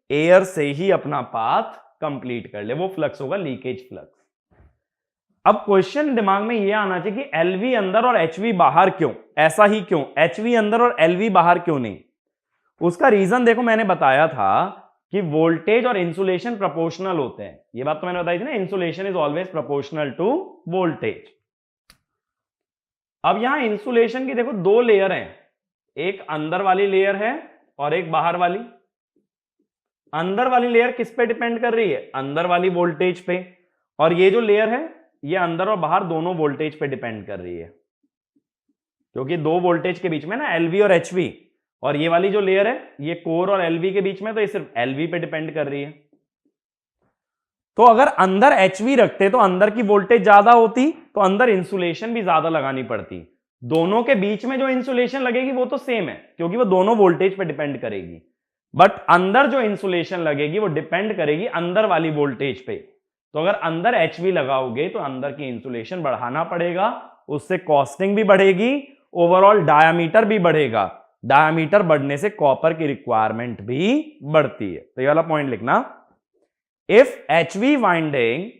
एयर से ही अपना पाथ कंप्लीट कर ले, वो फ्लक्स होगा लीकेज फ्लक्स। अब क्वेश्चन दिमाग में यह आना चाहिए कि एलवी अंदर और एचवी बाहर क्यों, ऐसा ही क्यों, एचवी अंदर और एलवी बाहर क्यों नहीं? उसका रीजन देखो, मैंने बताया था कि वोल्टेज और इंसुलेशन प्रोपोर्शनल होते हैं। ये बात तो मैंने बताई थी ना, insulation is always proportional to voltage. अब यहां इंसुलेशन की देखो दो लेयर हैं, एक अंदर वाली लेयर है और एक बाहर वाली। अंदर वाली लेयर किस पे डिपेंड कर रही है? अंदर वाली वोल्टेज पे। और ये जो लेयर है ये अंदर और बाहर दोनों वोल्टेज पे डिपेंड कर रही है, क्योंकि दो वोल्टेज के बीच में ना एलवी और एचवी, और ये वाली जो लेयर है ये कोर और एलवी के बीच में, तो ये सिर्फ एलवी पे डिपेंड कर रही है। तो अगर अंदर एचवी रखते तो अंदर की वोल्टेज ज्यादा होती, तो अंदर इंसुलेशन भी ज्यादा लगानी पड़ती। दोनों के बीच में जो इंसुलेशन लगेगी वो तो सेम है, क्योंकि वो दोनों वोल्टेज पे डिपेंड करेगी, बट अंदर जो इंसुलेशन लगेगी वो डिपेंड करेगी अंदर वाली वोल्टेज पे। तो अगर अंदर एचवी लगाओगे तो अंदर की इंसुलेशन बढ़ाना पड़ेगा, उससे कॉस्टिंग भी बढ़ेगी, ओवरऑल डायामीटर भी बढ़ेगा। डायामीटर बढ़ने से कॉपर की रिक्वायरमेंट भी बढ़ती है। तो ये वाला पॉइंट लिखना। If HV winding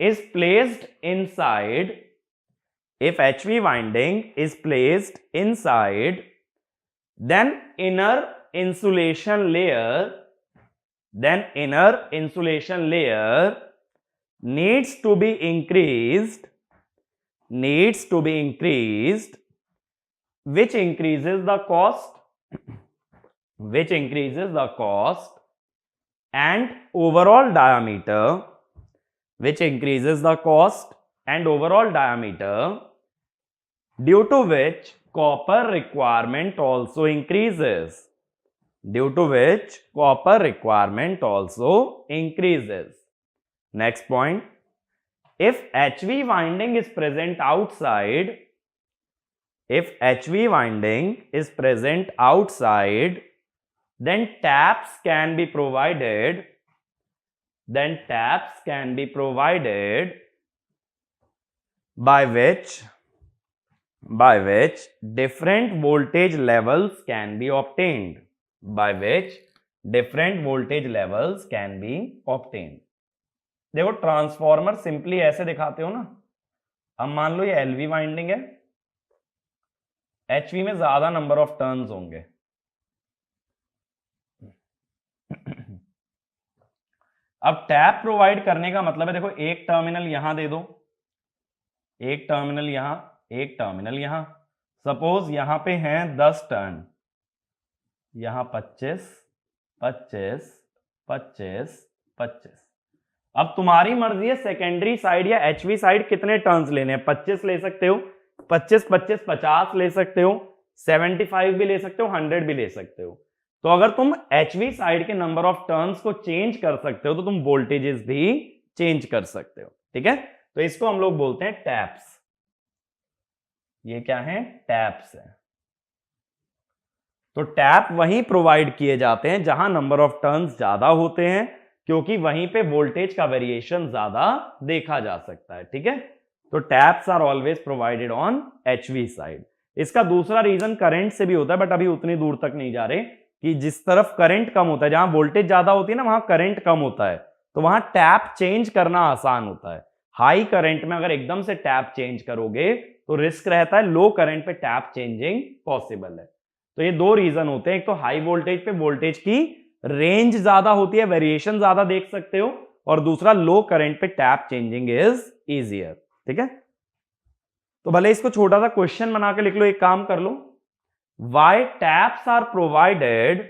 is placed inside, if HV winding is placed inside, then inner insulation layer needs to be increased, needs to be increased, which increases the cost, and overall diameter, which increases the cost and overall diameter, due to which copper requirement also increases. Due to which copper requirement also increases. Next point, if HV winding is present outside, then taps can be provided, by which different voltage levels can be obtained. देखो transformer simply ऐसे दिखाते हो ना, अब मान लो ये LV winding है, HV में ज्यादा नंबर ऑफ टर्न्स होंगे। अब टैप प्रोवाइड करने का मतलब है, देखो एक टर्मिनल यहां दे दो, एक टर्मिनल यहां, एक टर्मिनल यहां। सपोज यहां पे हैं 10 टर्न, यहां 25, 25, 25, 25। अब तुम्हारी मर्जी है सेकेंडरी साइड या एचवी साइड कितने टर्न्स लेने हैं। 25 ले सकते हो, 25, 25, 50 ले सकते हो, 75 भी ले सकते हो, 100 भी ले सकते हो। तो अगर तुम एचवी साइड के नंबर ऑफ टर्न्स को चेंज कर सकते हो तो तुम वोल्टेजेस भी चेंज कर सकते हो। ठीक है, तो इसको हम लोग बोलते हैं टैप्स। ये क्या है, टैप्स है। तो टैप वहीं प्रोवाइड किए जाते हैं जहां नंबर ऑफ टर्न्स ज्यादा होते हैं, क्योंकि वहीं पे वोल्टेज का वेरिएशन ज्यादा देखा जा सकता है। ठीक है, तो taps are always provided on HV side. इसका दूसरा रीजन करंट से भी होता है, बट अभी उतनी दूर तक नहीं जा रहे, कि जिस तरफ करंट कम होता है, जहां वोल्टेज ज्यादा होती है ना, वहां करंट कम होता है, तो वहां टैप चेंज करना आसान होता है। हाई करंट में अगर एकदम से टैप चेंज करोगे तो रिस्क रहता है, लो करंट पे टैप चेंजिंग पॉसिबल है। तो ये दो रीजन होते हैं, एक तो हाई वोल्टेज पे वोल्टेज की रेंज ज्यादा होती है, वेरिएशन ज्यादा देख सकते हो, और दूसरा लो करंट पे टैप चेंजिंग इज इजियर। ठीक है, तो भले इसको छोटा सा क्वेश्चन बना के लिख लो, एक काम कर लो, why taps are provided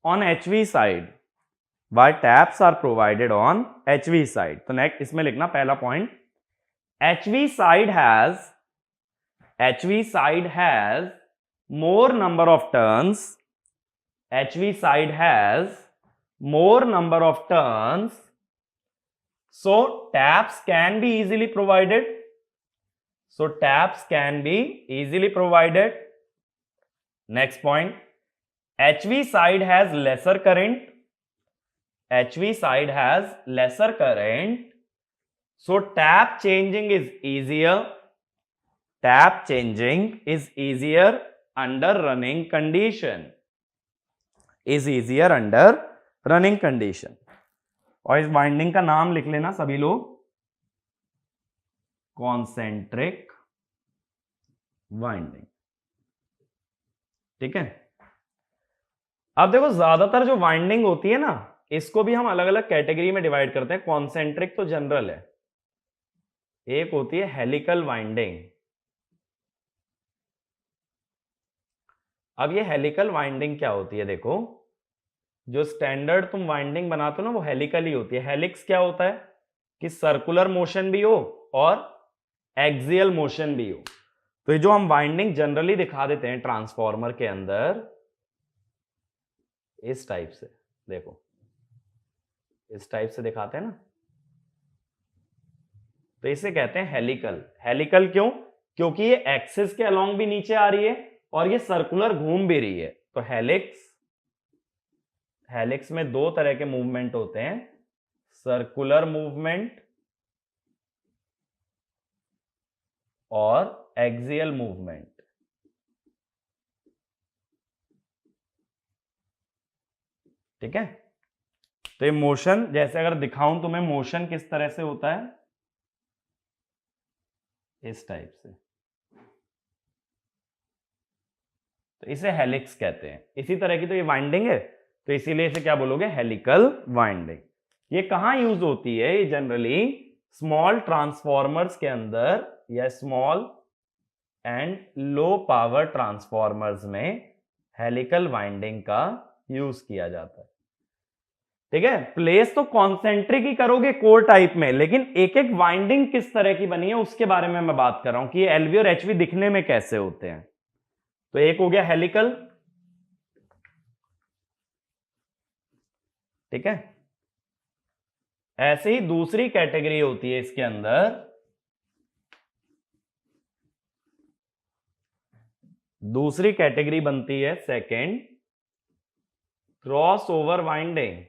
on HV side, why taps are provided on HV side। तो नेक्स्ट इसमें लिखना पहला point, HV side has more number of turns, HV side has more number of turns, so taps can be easily provided, Next point, HV side has lesser current, so tap changing is easier under running condition, और इस winding का नाम लिख लेना सभी लोग, concentric winding. ठीक है, अब देखो ज्यादातर जो वाइंडिंग होती है ना, इसको भी हम अलग अलग कैटेगरी में डिवाइड करते हैं। कॉन्सेंट्रिक तो जनरल है, एक होती है हेलिकल वाइंडिंग। अब ये हेलिकल वाइंडिंग क्या होती है, देखो जो स्टैंडर्ड तुम वाइंडिंग बनाते हो ना, वो हेलिकल ही होती है। हेलिक्स क्या होता है कि सर्कुलर मोशन भी हो और एक्सियल मोशन भी हो। तो ये जो हम वाइंडिंग जनरली दिखा देते हैं ट्रांसफॉर्मर के अंदर, इस टाइप से, देखो इस टाइप से दिखाते हैं ना, तो इसे कहते हैं हेलिकल। हेलिकल क्यों? क्योंकि ये एक्सिस के अलोंग भी नीचे आ रही है और ये सर्कुलर घूम भी रही है। तो हेलिक्स में दो तरह के मूवमेंट होते हैं, सर्कुलर मूवमेंट और एक्सियल मूवमेंट। ठीक है, तो ये मोशन, जैसे अगर दिखाऊं तुम्हें मोशन किस तरह से होता है, इस टाइप से, तो इसे हेलिक्स कहते हैं। इसी तरह की तो ये वाइंडिंग है, तो इसीलिए इसे क्या बोलोगे, हेलिकल वाइंडिंग। ये कहां यूज होती है? ये जनरली स्मॉल ट्रांसफॉर्मर्स के अंदर या small and low power transformers में हेलिकल वाइंडिंग का यूज किया जाता है। ठीक है, प्लेस तो कॉन्सेंट्रिक ही करोगे कोर टाइप में, लेकिन एक एक वाइंडिंग किस तरह की बनी है उसके बारे में मैं बात कर रहा हूं कि ये एलवी और एचवी दिखने में कैसे होते हैं। तो एक हो गया हेलिकल, ठीक है। ऐसे ही दूसरी कैटेगरी होती है इसके अंदर, दूसरी कैटेगरी बनती है सेकंड, क्रॉस ओवर वाइंडिंग।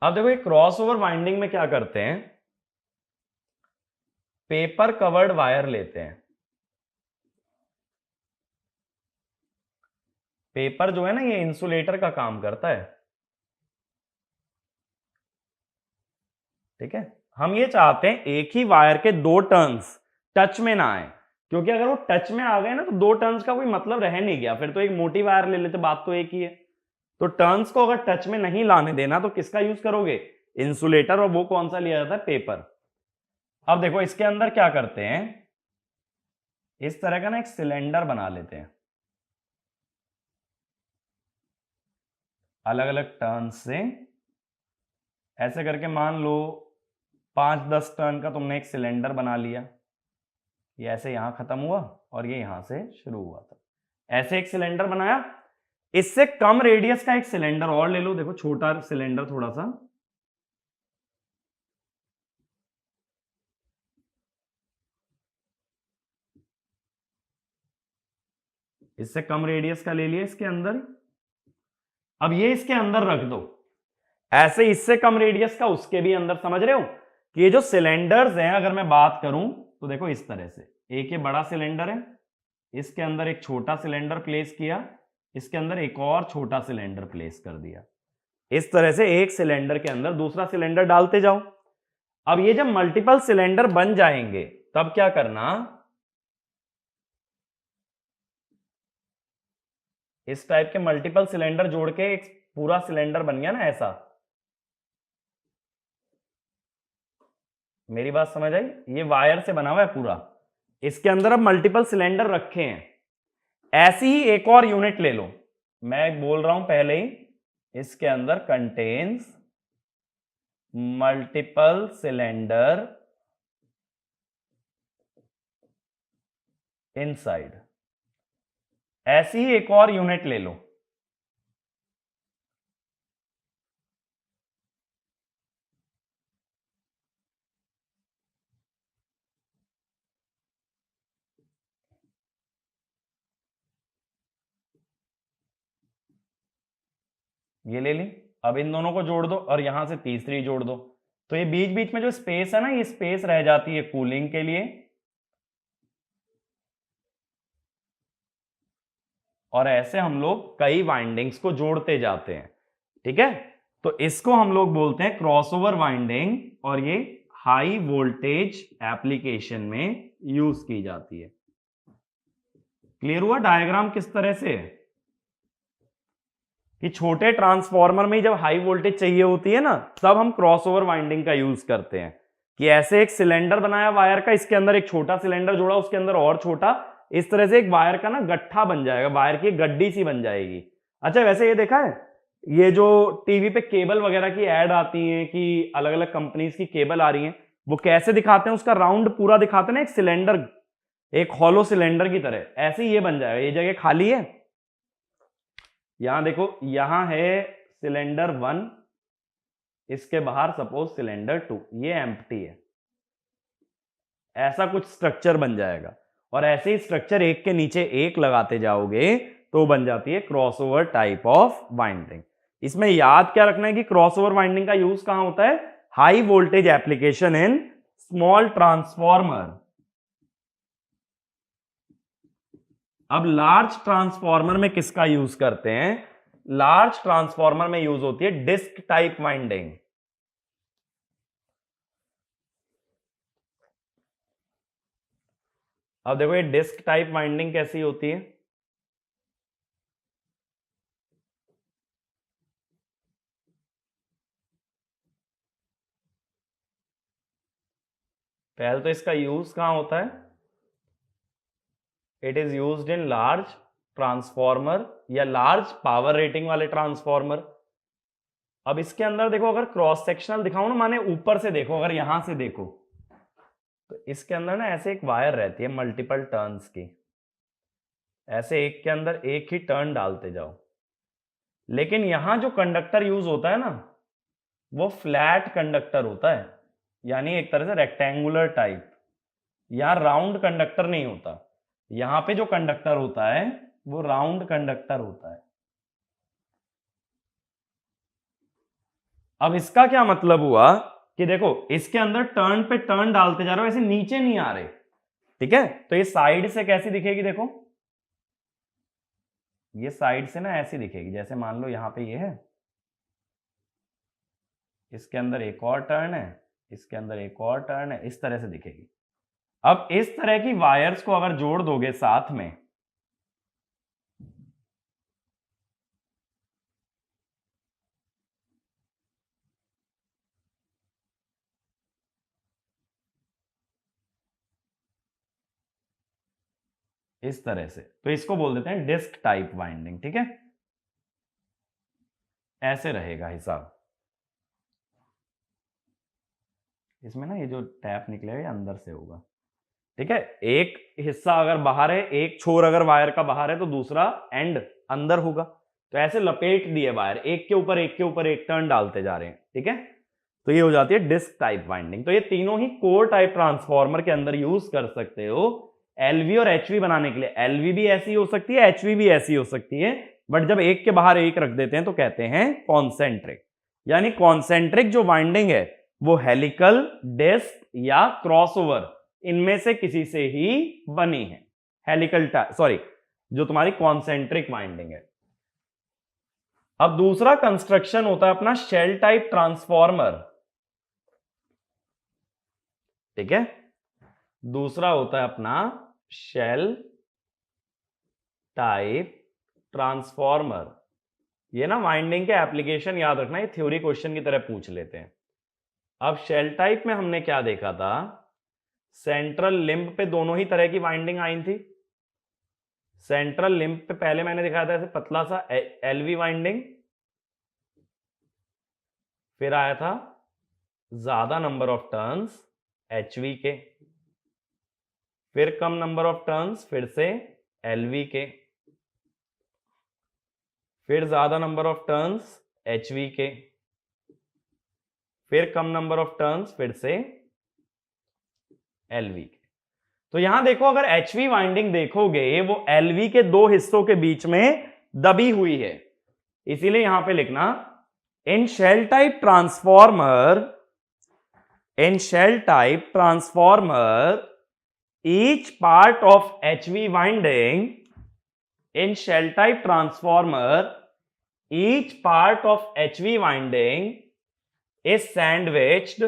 अब देखो ये क्रॉस ओवर वाइंडिंग में क्या करते हैं, पेपर कवर्ड वायर लेते हैं। पेपर जो है ना ये इंसुलेटर का काम करता है, ठीक है। हम ये चाहते हैं एक ही वायर के दो टर्न्स टच में ना आए, क्योंकि अगर वो टच में आ गए ना तो दो टर्न्स का कोई मतलब रह नहीं गया, फिर तो एक मोटी वायर ले लेते, बात तो एक ही है। तो टर्न्स को अगर टच में नहीं लाने देना तो किसका यूज करोगे, इंसुलेटर, और वो कौन सा लिया जाता है, पेपर। अब देखो इसके अंदर क्या करते हैं, इस तरह का ना एक सिलेंडर बना लेते हैं, अलग अलग टर्न से ऐसे करके। मान लो 5-10 टर्न का तुमने एक सिलेंडर बना लिया, ये ऐसे यहां खत्म हुआ और ये यहां से शुरू हुआ था, ऐसे एक सिलेंडर बनाया। इससे कम रेडियस का एक सिलेंडर और ले लो, देखो छोटा सिलेंडर थोड़ा सा, इससे कम रेडियस का ले लिया इसके अंदर। अब ये इसके अंदर रख दो, ऐसे इससे कम रेडियस का उसके भी अंदर। समझ रहे हो कि ये जो सिलेंडर्स हैं, अगर मैं बात करूं तो देखो इस तरह से, एक ये बड़ा सिलेंडर है, इसके अंदर एक छोटा सिलेंडर प्लेस किया, इसके अंदर एक और छोटा सिलेंडर प्लेस कर दिया, इस तरह से एक सिलेंडर के अंदर दूसरा सिलेंडर डालते जाओ। अब ये जब मल्टीपल सिलेंडर बन जाएंगे तब क्या करना, इस टाइप के मल्टीपल सिलेंडर जोड़ के एक पूरा सिलेंडर बन गया ना ऐसा। मेरी बात समझ आई, ये वायर से बना हुआ है पूरा, इसके अंदर अब मल्टीपल सिलेंडर रखे हैं। ऐसी ही एक और यूनिट ले लो, मैं बोल रहा हूं पहले ही, इसके अंदर कंटेन्स मल्टीपल सिलेंडर इनसाइड। ऐसी ही एक और यूनिट ले लो, ये ले ली। अब इन दोनों को जोड़ दो और यहां से तीसरी जोड़ दो, तो ये बीच बीच में जो स्पेस है ना, ये स्पेस रह जाती है कूलिंग के लिए, और ऐसे हम लोग कई वाइंडिंग्स को जोड़ते जाते हैं, ठीक है। तो इसको हम लोग बोलते हैं क्रॉसओवर वाइंडिंग, और ये हाई वोल्टेज एप्लीकेशन में यूज की जाती है। क्लियर हुआ डायग्राम किस तरह से है कि छोटे ट्रांसफॉर्मर में जब हाई वोल्टेज चाहिए होती है ना, तब हम क्रॉसओवर वाइंडिंग का यूज करते हैं, कि ऐसे एक सिलेंडर बनाया वायर का, इसके अंदर एक छोटा सिलेंडर जोड़ा, उसके अंदर और छोटा, इस तरह से एक वायर का ना गट्ठा बन जाएगा, वायर की गड्डी सी बन जाएगी। अच्छा वैसे ये देखा है, ये जो टीवी पे केबल वगैरह की एड आती है कि अलग अलग कंपनीज की केबल आ रही है, वो कैसे दिखाते हैं, उसका राउंड पूरा दिखाते हैं ना, एक सिलेंडर, एक हॉलो सिलेंडर की तरह, ऐसे ही ये बन जाएगा। ये जगह खाली है, यहां देखो, यहां है सिलेंडर 1, इसके बाहर सपोज सिलेंडर 2, ये एम्प्टी है, ऐसा कुछ स्ट्रक्चर बन जाएगा। और ऐसे ही स्ट्रक्चर एक के नीचे एक लगाते जाओगे तो बन जाती है क्रॉसओवर टाइप ऑफ वाइंडिंग। इसमें याद क्या रखना है कि क्रॉसओवर वाइंडिंग का यूज कहां होता है, high voltage application in small transformer. अब लार्ज ट्रांसफॉर्मर में किसका यूज करते हैं, लार्ज ट्रांसफॉर्मर में यूज होती है डिस्क टाइप वाइंडिंग। अब देखो ये डिस्क टाइप वाइंडिंग कैसी होती है, पहले तो इसका यूज कहां होता है, it is used in large transformer या लार्ज पावर रेटिंग वाले ट्रांसफॉर्मर। अब इसके अंदर देखो, अगर क्रॉस सेक्शनल दिखाऊं ना, माने ऊपर से देखो, अगर यहां से देखो तो इसके अंदर ना ऐसे एक वायर रहती है मल्टीपल टर्न्स की, ऐसे एक के अंदर एक ही टर्न डालते जाओ। लेकिन यहां जो कंडक्टर यूज होता है ना, वो फ्लैट कंडक्टर होता है, यानी एक तरह से रेक्टेंगुलर टाइप। यहां राउंड कंडक्टर नहीं होता, यहां पे जो कंडक्टर होता है वो राउंड कंडक्टर होता है। अब इसका क्या मतलब हुआ कि देखो, इसके अंदर टर्न पे टर्न डालते जा रहे हो, ऐसे नीचे नहीं आ रहे, ठीक है। तो ये साइड से कैसी दिखेगी, देखो ये साइड से ना ऐसी दिखेगी, जैसे मान लो यहां पे ये है, इसके अंदर एक और टर्न है, इसके अंदर एक और टर्न है, इस तरह से दिखेगी। अब इस तरह की वायर्स को अगर जोड़ दोगे साथ में, इस तरह से, तो इसको बोल देते हैं डिस्क टाइप वाइंडिंग, ठीक है। ऐसे रहेगा हिसाब। इसमें ना ये जो टैप निकलेगा ये अंदर से होगा, ठीक है। एक हिस्सा अगर बाहर है, एक छोर अगर वायर का बाहर है, तो दूसरा एंड अंदर होगा। तो ऐसे लपेट दिए वायर, एक के ऊपर एक के ऊपर एक टर्न डालते जा रहे हैं, ठीक है। तो ये हो जाती है डिस्क टाइप वाइंडिंग। तो ये तीनों ही कोर टाइप ट्रांसफॉर्मर के अंदर यूज कर सकते हो एलवी और एचवी बनाने के लिए। एलवी भी ऐसी हो सकती है, एचवी भी ऐसी हो सकती है, बट जब एक के बाहर एक रख देते हैं तो कहते हैं कॉन्सेंट्रिक। यानी कॉन्सेंट्रिक जो वाइंडिंग है वो हेलिकल, डिस्क या क्रॉसओवर, इनमें से किसी से ही बनी है। हेलिकल सॉरी, जो तुम्हारी कॉन्सेंट्रिक वाइंडिंग है। अब दूसरा कंस्ट्रक्शन होता है अपना शेल टाइप ट्रांसफॉर्मर, ठीक है। दूसरा होता है अपना शेल टाइप ट्रांसफॉर्मर। ये ना वाइंडिंग के एप्लीकेशन याद रखना, ये थ्योरी क्वेश्चन की तरह पूछ लेते हैं। अब शेल टाइप में हमने क्या देखा था, सेंट्रल लिंब पे दोनों ही तरह की वाइंडिंग आई थी। सेंट्रल लिंब पे पहले मैंने दिखाया था ऐसे पतला सा एलवी वाइंडिंग, फिर आया था ज्यादा नंबर ऑफ टर्न्स एचवी के, फिर कम नंबर ऑफ टर्न्स फिर से एलवी के, फिर ज्यादा नंबर ऑफ टर्न्स एचवी के, फिर कम नंबर ऑफ टर्न्स फिर से एलवी के। तो यहां देखो, अगर एचवी वाइंडिंग देखोगे वो एलवी के दो हिस्सों के बीच में दबी हुई है, इसीलिए यहां पे लिखना in shell type transformer, in shell type transformer each part of HV winding, in shell type transformer each part of HV winding is sandwiched,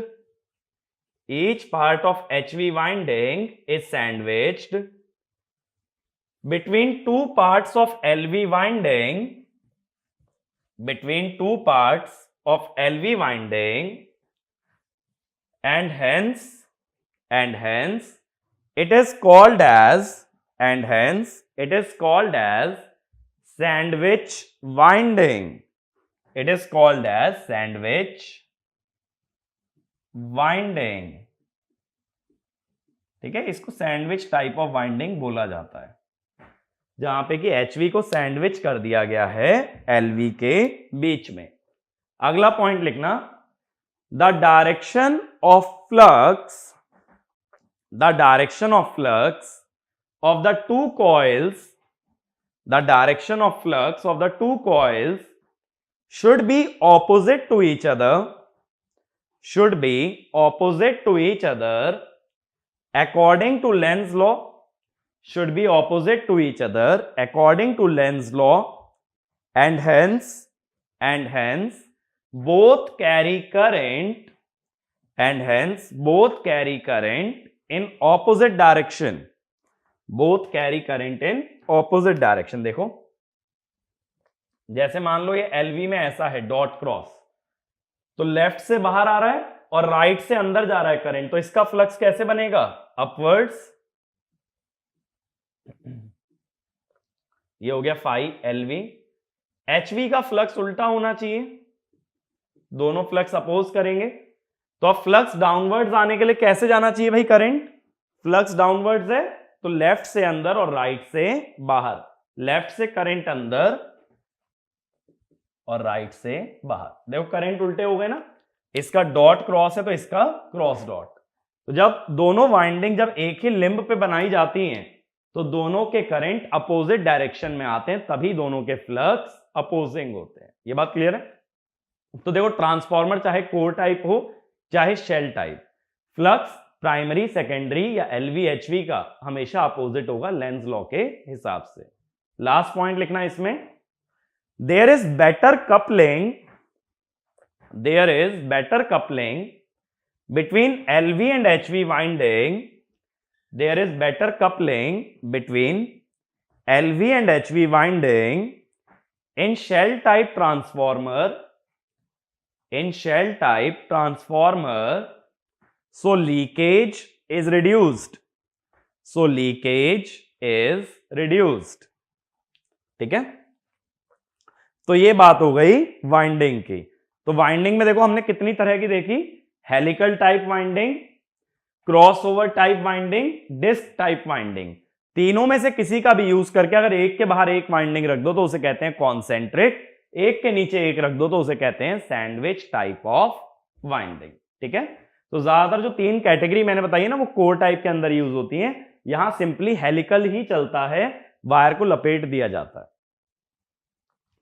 each part of HV winding is sandwiched between two parts of LV winding, between two parts of LV winding, and hence it is called as, and hence it is called as sandwich winding. It is called as sandwich winding, ठीक है। इसको sandwich type of winding बोला जाता है, जहां पे कि HV को सैंडविच कर दिया गया है एलवी के बीच में। अगला पॉइंट लिखना, the direction of flux, the direction of flux of the two coils, the direction of flux of the two coils should be opposite to each other, should be opposite to each other according to Lenz's law, should be opposite to each other according to Lenz's law, and hence both carry current, and hence both carry current in opposite direction, both carry current in opposite direction। देखो, जैसे मान लो ये LV में ऐसा है dot cross, तो left से बाहर आ रहा है और राइट से अंदर जा रहा है करंट, तो इसका फ्लक्स कैसे बनेगा? अपवर्ड्स। ये हो गया फाई एलवी। एचवी का फ्लक्स उल्टा होना चाहिए, दोनों फ्लक्स अपोज करेंगे, तो अब फ्लक्स डाउनवर्ड्स आने के लिए कैसे जाना चाहिए भाई करंट? फ्लक्स डाउनवर्ड्स है तो लेफ्ट से अंदर और राइट से बाहर, लेफ्ट से करंट अंदर और राइट से बाहर। देखो करंट उल्टे हो गए ना, इसका डॉट क्रॉस है तो इसका क्रॉस डॉट। तो जब दोनों वाइंडिंग जब एक ही लिंब पे बनाई जाती हैं तो दोनों के करंट अपोजिट डायरेक्शन में आते हैं, तभी दोनों के फ्लक्स अपोजिंग होते हैं। ये बात क्लियर है? तो देखो ट्रांसफॉर्मर चाहे कोर टाइप हो चाहे shell type, flux primary secondary या एलवी एचवी का हमेशा अपोजिट होगा लेंज लॉ के हिसाब से। लास्ट पॉइंट लिखना इसमें, there is better coupling between LV and HV winding. There is better coupling between LV and HV winding in shell type transformer. So leakage is reduced. ठीक है, तो ये बात हो गई वाइंडिंग की। तो वाइंडिंग में देखो हमने कितनी तरह की देखी, helical type winding, crossover type winding, disc type winding. तीनों में से किसी का भी यूज करके अगर एक के बाहर एक वाइंडिंग रख दो तो उसे कहते हैं कॉन्सेंट्रिक, एक के नीचे एक रख दो तो उसे कहते हैं सैंडविच टाइप ऑफ वाइंडिंग। ठीक है, तो ज्यादातर जो तीन कैटेगरी मैंने बताई है ना वो कोर टाइप के अंदर यूज होती हैं। यहां सिंपली हेलिकल ही चलता है, वायर को लपेट दिया जाता है।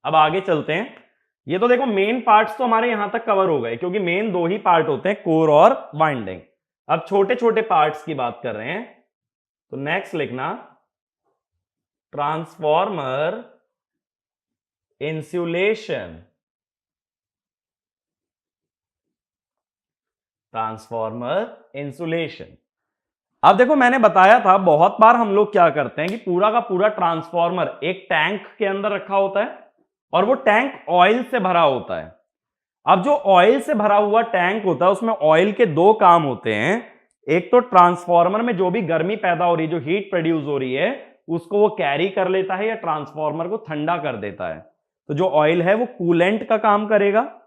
अब आगे चलते हैं। ये तो देखो मेन पार्ट्स तो हमारे यहां तक कवर हो गए, क्योंकि मेन दो ही पार्ट होते हैं, कोर और वाइंडिंग। अब छोटे छोटे पार्ट्स की बात कर रहे हैं, तो नेक्स्ट लिखना ट्रांसफॉर्मर इंसुलेशन। अब देखो मैंने बताया था बहुत बार हम लोग क्या करते हैं कि पूरा का पूरा ट्रांसफॉर्मर एक टैंक के अंदर रखा होता है और वो टैंक ऑयल से भरा होता है। अब जो ऑयल से भरा हुआ टैंक होता है उसमें ऑयल के दो काम होते हैं, एक तो ट्रांसफॉर्मर में जो भी गर्मी पैदा हो रही है, जो हीट प्रोड्यूस हो रही है, उसको वो कैरी कर लेता है या ट्रांसफॉर्मर को ठंडा कर देता है। तो जो ऑयल है वो कूलेंट का काम करेगा,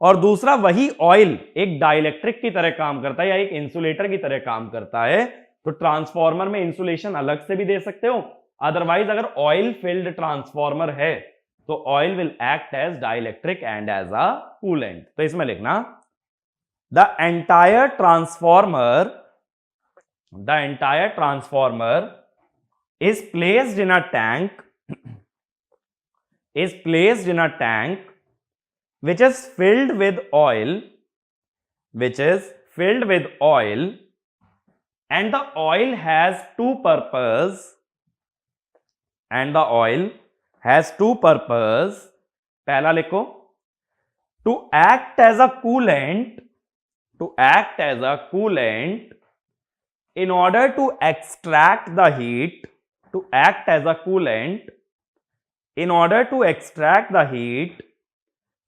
और दूसरा वही ऑयल एक डाइलेक्ट्रिक की तरह काम करता है या एक इंसुलेटर की तरह काम करता है। तो ट्रांसफॉर्मर में इंसुलेशन अलग से भी दे सकते हो, अदरवाइज अगर ऑयल फिल्ड ट्रांसफॉर्मर है तो oil will act as dielectric and as a coolant. तो इसमें लिखना the entire transformer is placed in a tank which is filled with oil, and the oil has two purpose, पहला लिखो, to act as a coolant in order to extract the heat,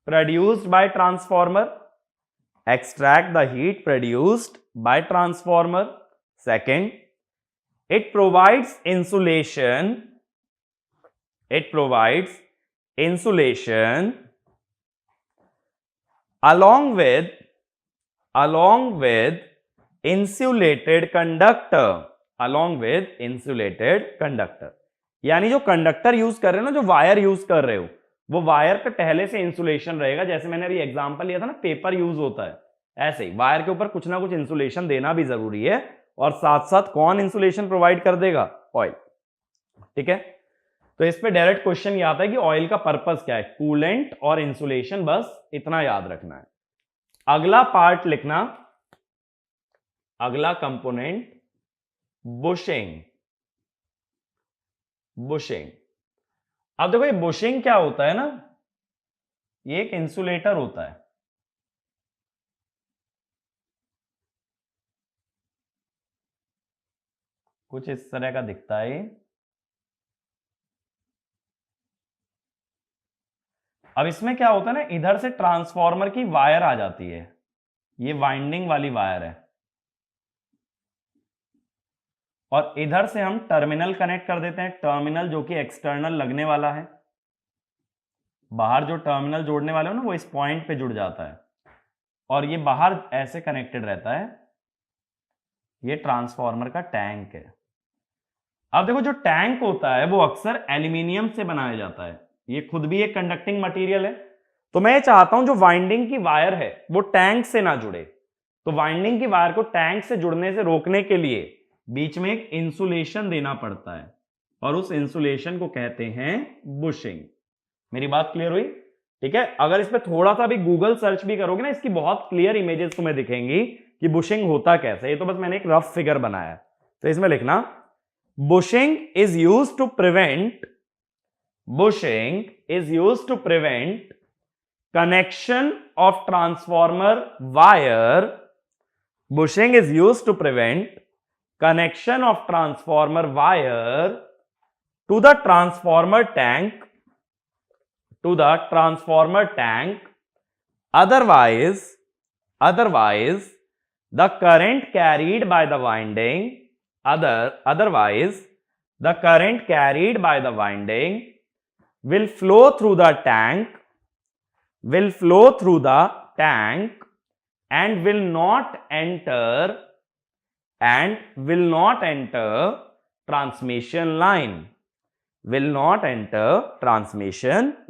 produced by transformer. Second, it provides insulation along with insulated conductor, यानी जो conductor use कर रहे हो ना, जो wire use कर रहे हो, वो वायर पे पहले से इंसुलेशन रहेगा। जैसे मैंने अभी एग्जांपल लिया था ना, पेपर यूज होता है, ऐसे ही वायर के ऊपर कुछ ना कुछ इंसुलेशन देना भी जरूरी है, और साथ साथ कौन इंसुलेशन प्रोवाइड कर देगा? ऑयल। ठीक है, तो इस पे डायरेक्ट क्वेश्चन ये आता है कि ऑयल का पर्पस क्या है? कूलेंट और इंसुलेशन, बस इतना याद रखना है। अगला पार्ट लिखना, अगला कंपोनेंट बुशिंग। अब देखो ये बुशिंग क्या होता है ना, ये एक इंसुलेटर होता है। कुछ इस तरह का दिखता है। अब इसमें क्या होता है ना, इधर से ट्रांसफॉर्मर की वायर आ जाती है, ये वाइंडिंग वाली वायर है, और इधर से हम टर्मिनल कनेक्ट कर देते हैं, टर्मिनल जो कि एक्सटर्नल लगने वाला है, बाहर जो टर्मिनल जोड़ने वाले हो ना वो इस पॉइंट पे जुड़ जाता है, और ये बाहर ऐसे कनेक्टेड रहता है। ये ट्रांसफार्मर का टैंक है। अब देखो जो टैंक होता है वो अक्सर एल्यूमिनियम से बनाया जाता है, ये खुद भी एक कंडक्टिंग मटेरियल है। तो मैं चाहता हूं जो वाइंडिंग की वायर है वो टैंक से ना जुड़े, तो वाइंडिंग की वायर को टैंक से जुड़ने से रोकने के लिए बीच में एक इंसुलेशन देना पड़ता है, और उस इंसुलेशन को कहते हैं बुशिंग। मेरी बात क्लियर हुई? ठीक है। अगर इस पे थोड़ा सा भी गूगल सर्च भी करोगे ना, इसकी बहुत क्लियर इमेजेस तुम्हें दिखेंगी कि बुशिंग होता कैसे। ये तो बस मैंने एक रफ फिगर बनाया है, तो इसमें लिखना bushing is used to prevent, bushing is used to prevent connection of transformer wire, bushing is used to prevent connection of transformer wire to the transformer tank, to the transformer tank, otherwise the current carried by the winding, otherwise the current carried by the winding will flow through the tank, and will not enter transmission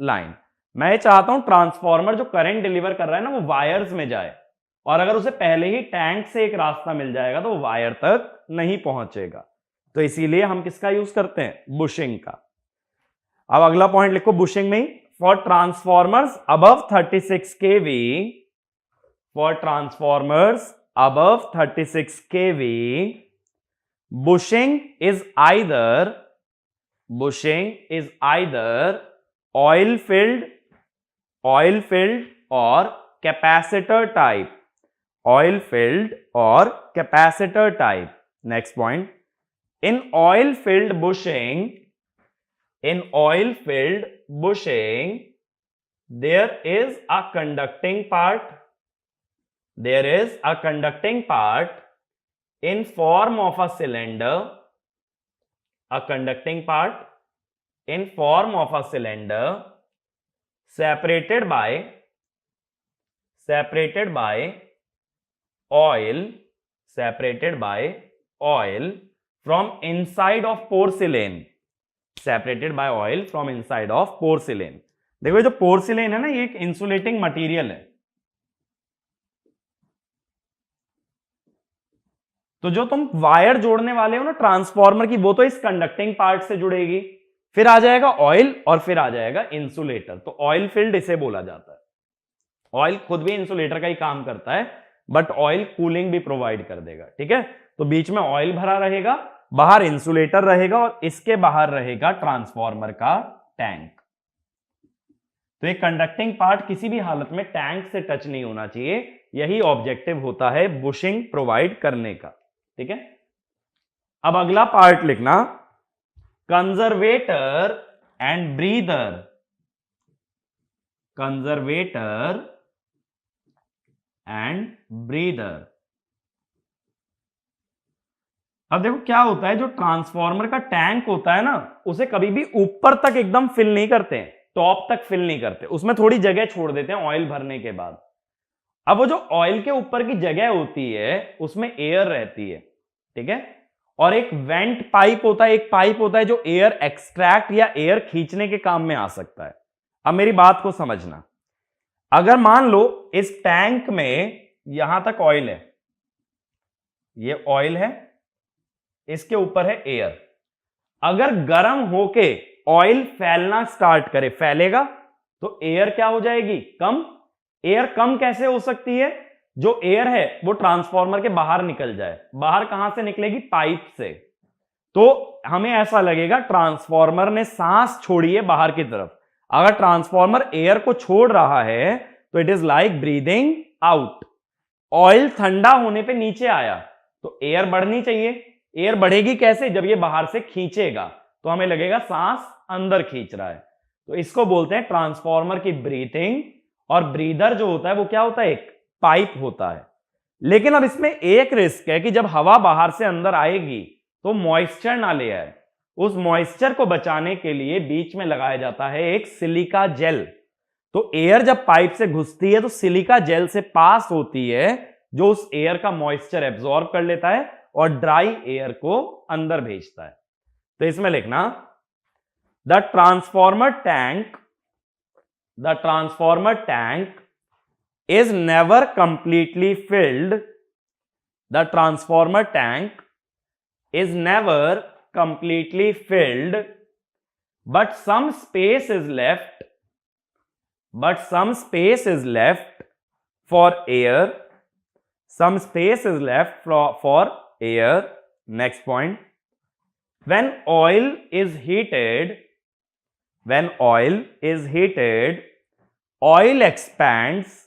line, मैं चाहता हूं transformer जो current deliver कर रहा है ना वो wires में जाए, और अगर उसे पहले ही टैंक से एक रास्ता मिल जाएगा तो वो वायर तक नहीं पहुंचेगा। तो इसीलिए हम किसका यूज करते हैं? बुशिंग का। अब अगला पॉइंट लिखो बुशिंग में, for transformers above 36 kV, for transformers above 36 kV, bushing is either oil filled और capacitor type, next point, in oil filled bushing there is a conducting part in form of a cylinder, separated by oil from inside of porcelain, देखो ये जो porcelain है ना, ये एक insulating material है। तो जो तुम वायर जोड़ने वाले हो ना ट्रांसफॉर्मर की, वो तो इस कंडक्टिंग पार्ट से जुड़ेगी, फिर आ जाएगा ऑयल और फिर आ जाएगा इंसुलेटर। तो ऑयल फील्ड इसे बोला जाता है। ऑयल खुद भी इंसुलेटर का ही काम करता है, बट ऑयल कूलिंग भी प्रोवाइड कर देगा। ठीक है, तो बीच में ऑयल भरा रहेगा, बाहर इंसुलेटर रहेगा, और इसके बाहर रहेगा ट्रांसफॉर्मर का टैंक। तो एक कंडक्टिंग पार्ट किसी भी हालत में टैंक से टच नहीं होना चाहिए, यही ऑब्जेक्टिव होता है बुशिंग प्रोवाइड करने का। ठीक है, अब अगला पार्ट लिखना, कंजर्वेटर एंड ब्रीदर, अब देखो क्या होता है, जो ट्रांसफॉर्मर का टैंक होता है ना, उसे कभी भी ऊपर तक एकदम फिल नहीं करते हैं, टॉप तक फिल नहीं करते, उसमें थोड़ी जगह छोड़ देते हैं ऑयल भरने के बाद। अब वो जो ऑयल के ऊपर की जगह होती है उसमें एयर रहती है। ठीक है, और एक वेंट पाइप होता है, एक पाइप होता है जो एयर एक्सट्रैक्ट या एयर खींचने के काम में आ सकता है। अब मेरी बात को समझना, अगर मान लो इस टैंक में यहां तक ऑयल है, ये ऑयल है, इसके ऊपर है एयर, अगर गर्म होके ऑयल फैलना स्टार्ट करे, फैलेगा तो एयर क्या हो जाएगी? कम। एयर कम कैसे हो सकती है? जो एयर है वो ट्रांसफॉर्मर के बाहर निकल जाए। बाहर कहां से निकलेगी? पाइप से। तो हमें ऐसा लगेगा ट्रांसफॉर्मर ने सांस छोड़ी है बाहर की तरफ। अगर ट्रांसफॉर्मर एयर को छोड़ रहा है तो it is like breathing out. Oil ठंडा होने पे नीचे आया तो एयर बढ़नी चाहिए। एयर बढ़ेगी कैसे? जब ये बाहर से खींचेगा तो हमें लगेगा सांस अंदर खींच रहा है। तो इसको बोलते हैं ट्रांसफॉर्मर की ब्रीथिंग। और ब्रीदर जो होता है वो क्या होता है? एक पाइप होता है। लेकिन अब इसमें एक रिस्क है कि जब हवा बाहर से अंदर आएगी तो मॉइस्चर ना ले आए। उस मॉइस्चर को बचाने के लिए बीच में लगाया जाता है एक सिलिका जेल। तो एयर जब पाइप से घुसती है तो सिलिका जेल से पास होती है, जो उस एयर का मॉइस्चर एब्जॉर्ब कर लेता है और ड्राई एयर को अंदर भेजता है। तो इसमें लिखना the transformer tank is never completely filled. The transformer tank is never completely filled, but some space is left. For air. Some space is left for air. Next point. When oil is heated, oil expands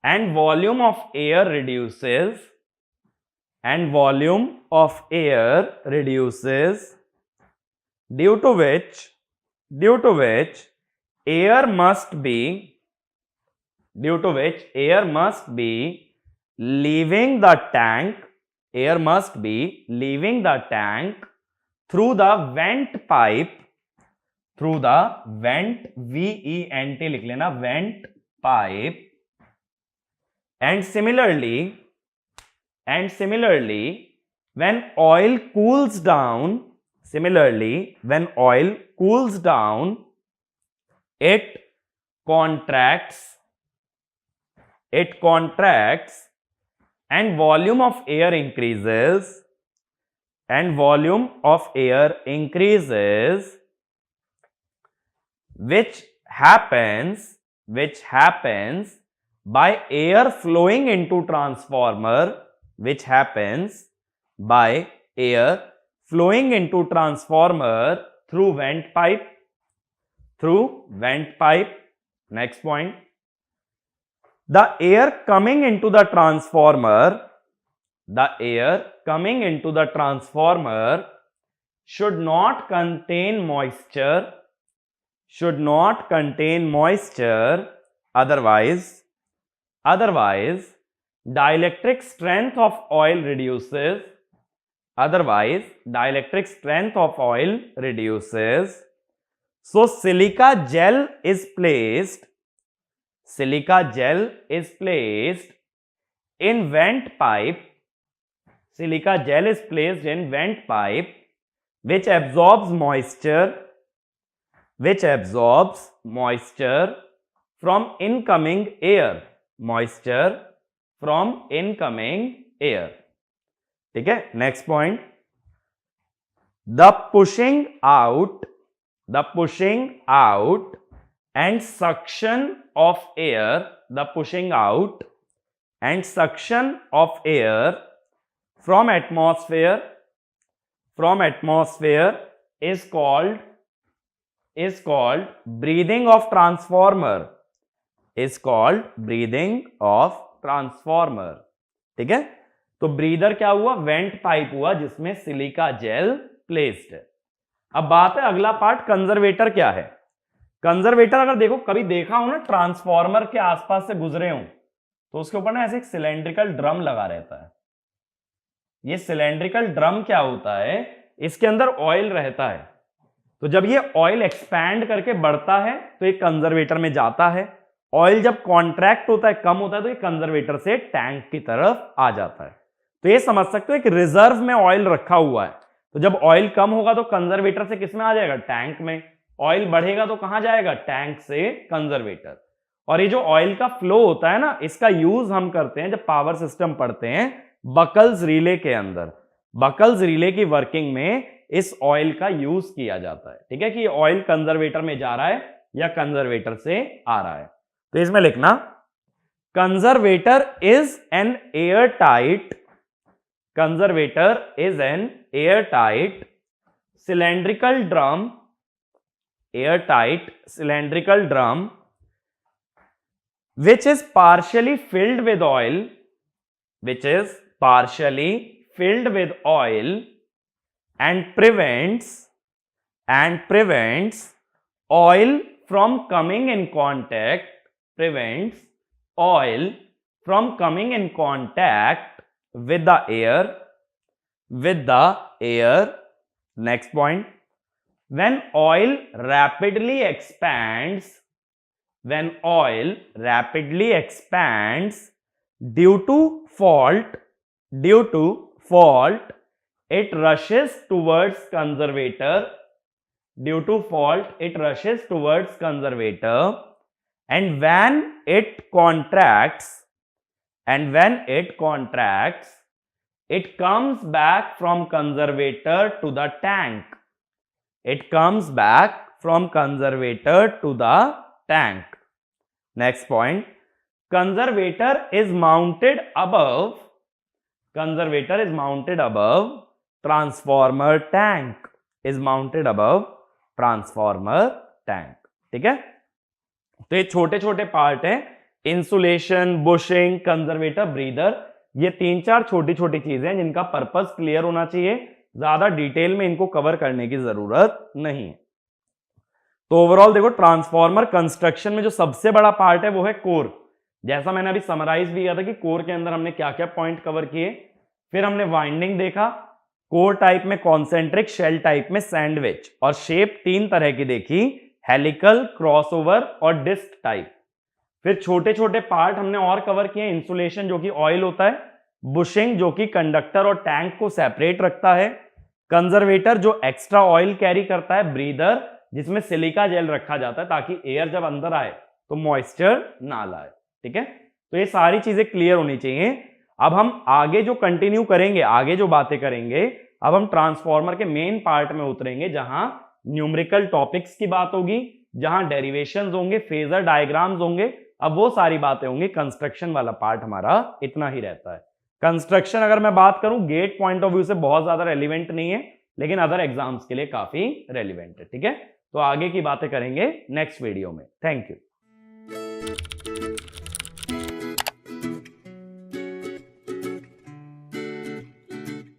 and volume of air reduces, due to which air must be leaving the tank through the vent pipe, VENT लिख लेना, vent pipe, and similarly when oil cools down, it contracts and volume of air increases, which happens by air flowing into transformer, through vent pipe. Next point. The air coming into the transformer should not contain moisture, otherwise dielectric strength of oil reduces. So silica gel is placed in vent pipe, which absorbs moisture from incoming air. ठीक है, next point. The pushing out and suction of air from atmosphere is called breathing of transformer. ठीक है, तो breather क्या हुआ? Went pipe हुआ जिसमें silica gel placed है. अब बात है अगला पार्ट, कंजर्वेटर क्या है. कंजर्वेटर अगर देखो कभी देखा हो ना, ट्रांसफॉर्मर के आसपास से गुजरे हो तो उसके ऊपर ना ऐसे एक सिलेंड्रिकल ड्रम लगा रहता है. ये सिलेंड्रिकल ड्रम क्या होता है? इसके अंदर ऑयल रहता है. तो जब ये ऑयल एक्सपैंड करके बढ़ता है तो एक कंजर्वेटर में जाता है. ऑयल जब कॉन्ट्रैक्ट होता है, कम होता है, तो ये कंजर्वेटर से टैंक की तरफ आ जाता है. तो ये समझ सकते हो एक रिजर्व में ऑयल रखा हुआ है. तो जब ऑयल कम होगा तो कंजर्वेटर से किस में आ जाएगा? टैंक में. ऑयल बढ़ेगा तो कहां जाएगा? टैंक से कंजर्वेटर. और ये जो ऑयल का फ्लो होता है ना, इसका यूज हम करते हैं जब पावर सिस्टम पढ़ते हैं बकल्स रिले के अंदर. बकल्स रिले की वर्किंग में इस ऑयल का यूज किया जाता है. ठीक है, कि ऑयल कंजर्वेटर में जा रहा है या कंजर्वेटर से आ रहा है. तो इसमें लिखना conservator is an airtight cylindrical drum which is partially filled with oil and prevents oil from coming in contact oil from coming in contact with the air. Next point, when oil rapidly expands due to fault, it rushes towards conservator. And when it contracts, it comes back from conservator to the tank. Next point, conservator is mounted above transformer tank. ठीक है, तो ये छोटे छोटे part हैं, insulation, bushing, conservator, breather. ये 3-4 छोटी छोटी चीजें हैं जिनका पर्पस क्लियर होना चाहिए, ज्यादा डिटेल में इनको कवर करने की जरूरत नहीं है। तो ओवरऑल देखो, ट्रांसफॉर्मर कंस्ट्रक्शन में जो सबसे बड़ा पार्ट है वो है कोर। जैसा मैंने अभी समराइज भी किया था कि कोर के अंदर हमने क्या क्या पॉइंट कवर किए। फिर हमने वाइंडिंग देखा, कोर टाइप में कॉन्सेंट्रिक, शेल टाइप में सैंडविच, और शेप 3 तरह की देखी, हेलिकल, क्रॉसओवर और डिस्क टाइप। फिर छोटे छोटे पार्ट हमने और कवर किए, इंसुलेशन जो कि ऑयल होता है, बुशिंग जो कि कंडक्टर और टैंक को सेपरेट रखता है, कंजर्वेटर जो एक्स्ट्रा ऑयल कैरी करता है, ब्रीदर जिसमें सिलिका जेल रखा जाता है ताकि एयर जब अंदर आए तो मॉइस्चर ना लाए। ठीक है, तो ये सारी चीजें क्लियर होनी चाहिए। अब हम आगे जो कंटिन्यू करेंगे, आगे जो बातें करेंगे, अब हम ट्रांसफॉर्मर के मेन पार्ट में उतरेंगे, जहां न्यूमेरिकल टॉपिक्स की बात होगी, जहां डेरिवेशंस होंगे, फेजर डायग्राम्स होंगे, अब वो सारी बातें होंगी। कंस्ट्रक्शन वाला पार्ट हमारा इतना ही रहता है। कंस्ट्रक्शन अगर मैं बात करूं, गेट पॉइंट ऑफ व्यू से बहुत ज्यादा रेलिवेंट नहीं है, लेकिन अदर एग्जाम्स के लिए काफी रेलिवेंट है। ठीक है, तो आगे की बातें करेंगे नेक्स्ट वीडियो में। Thank you.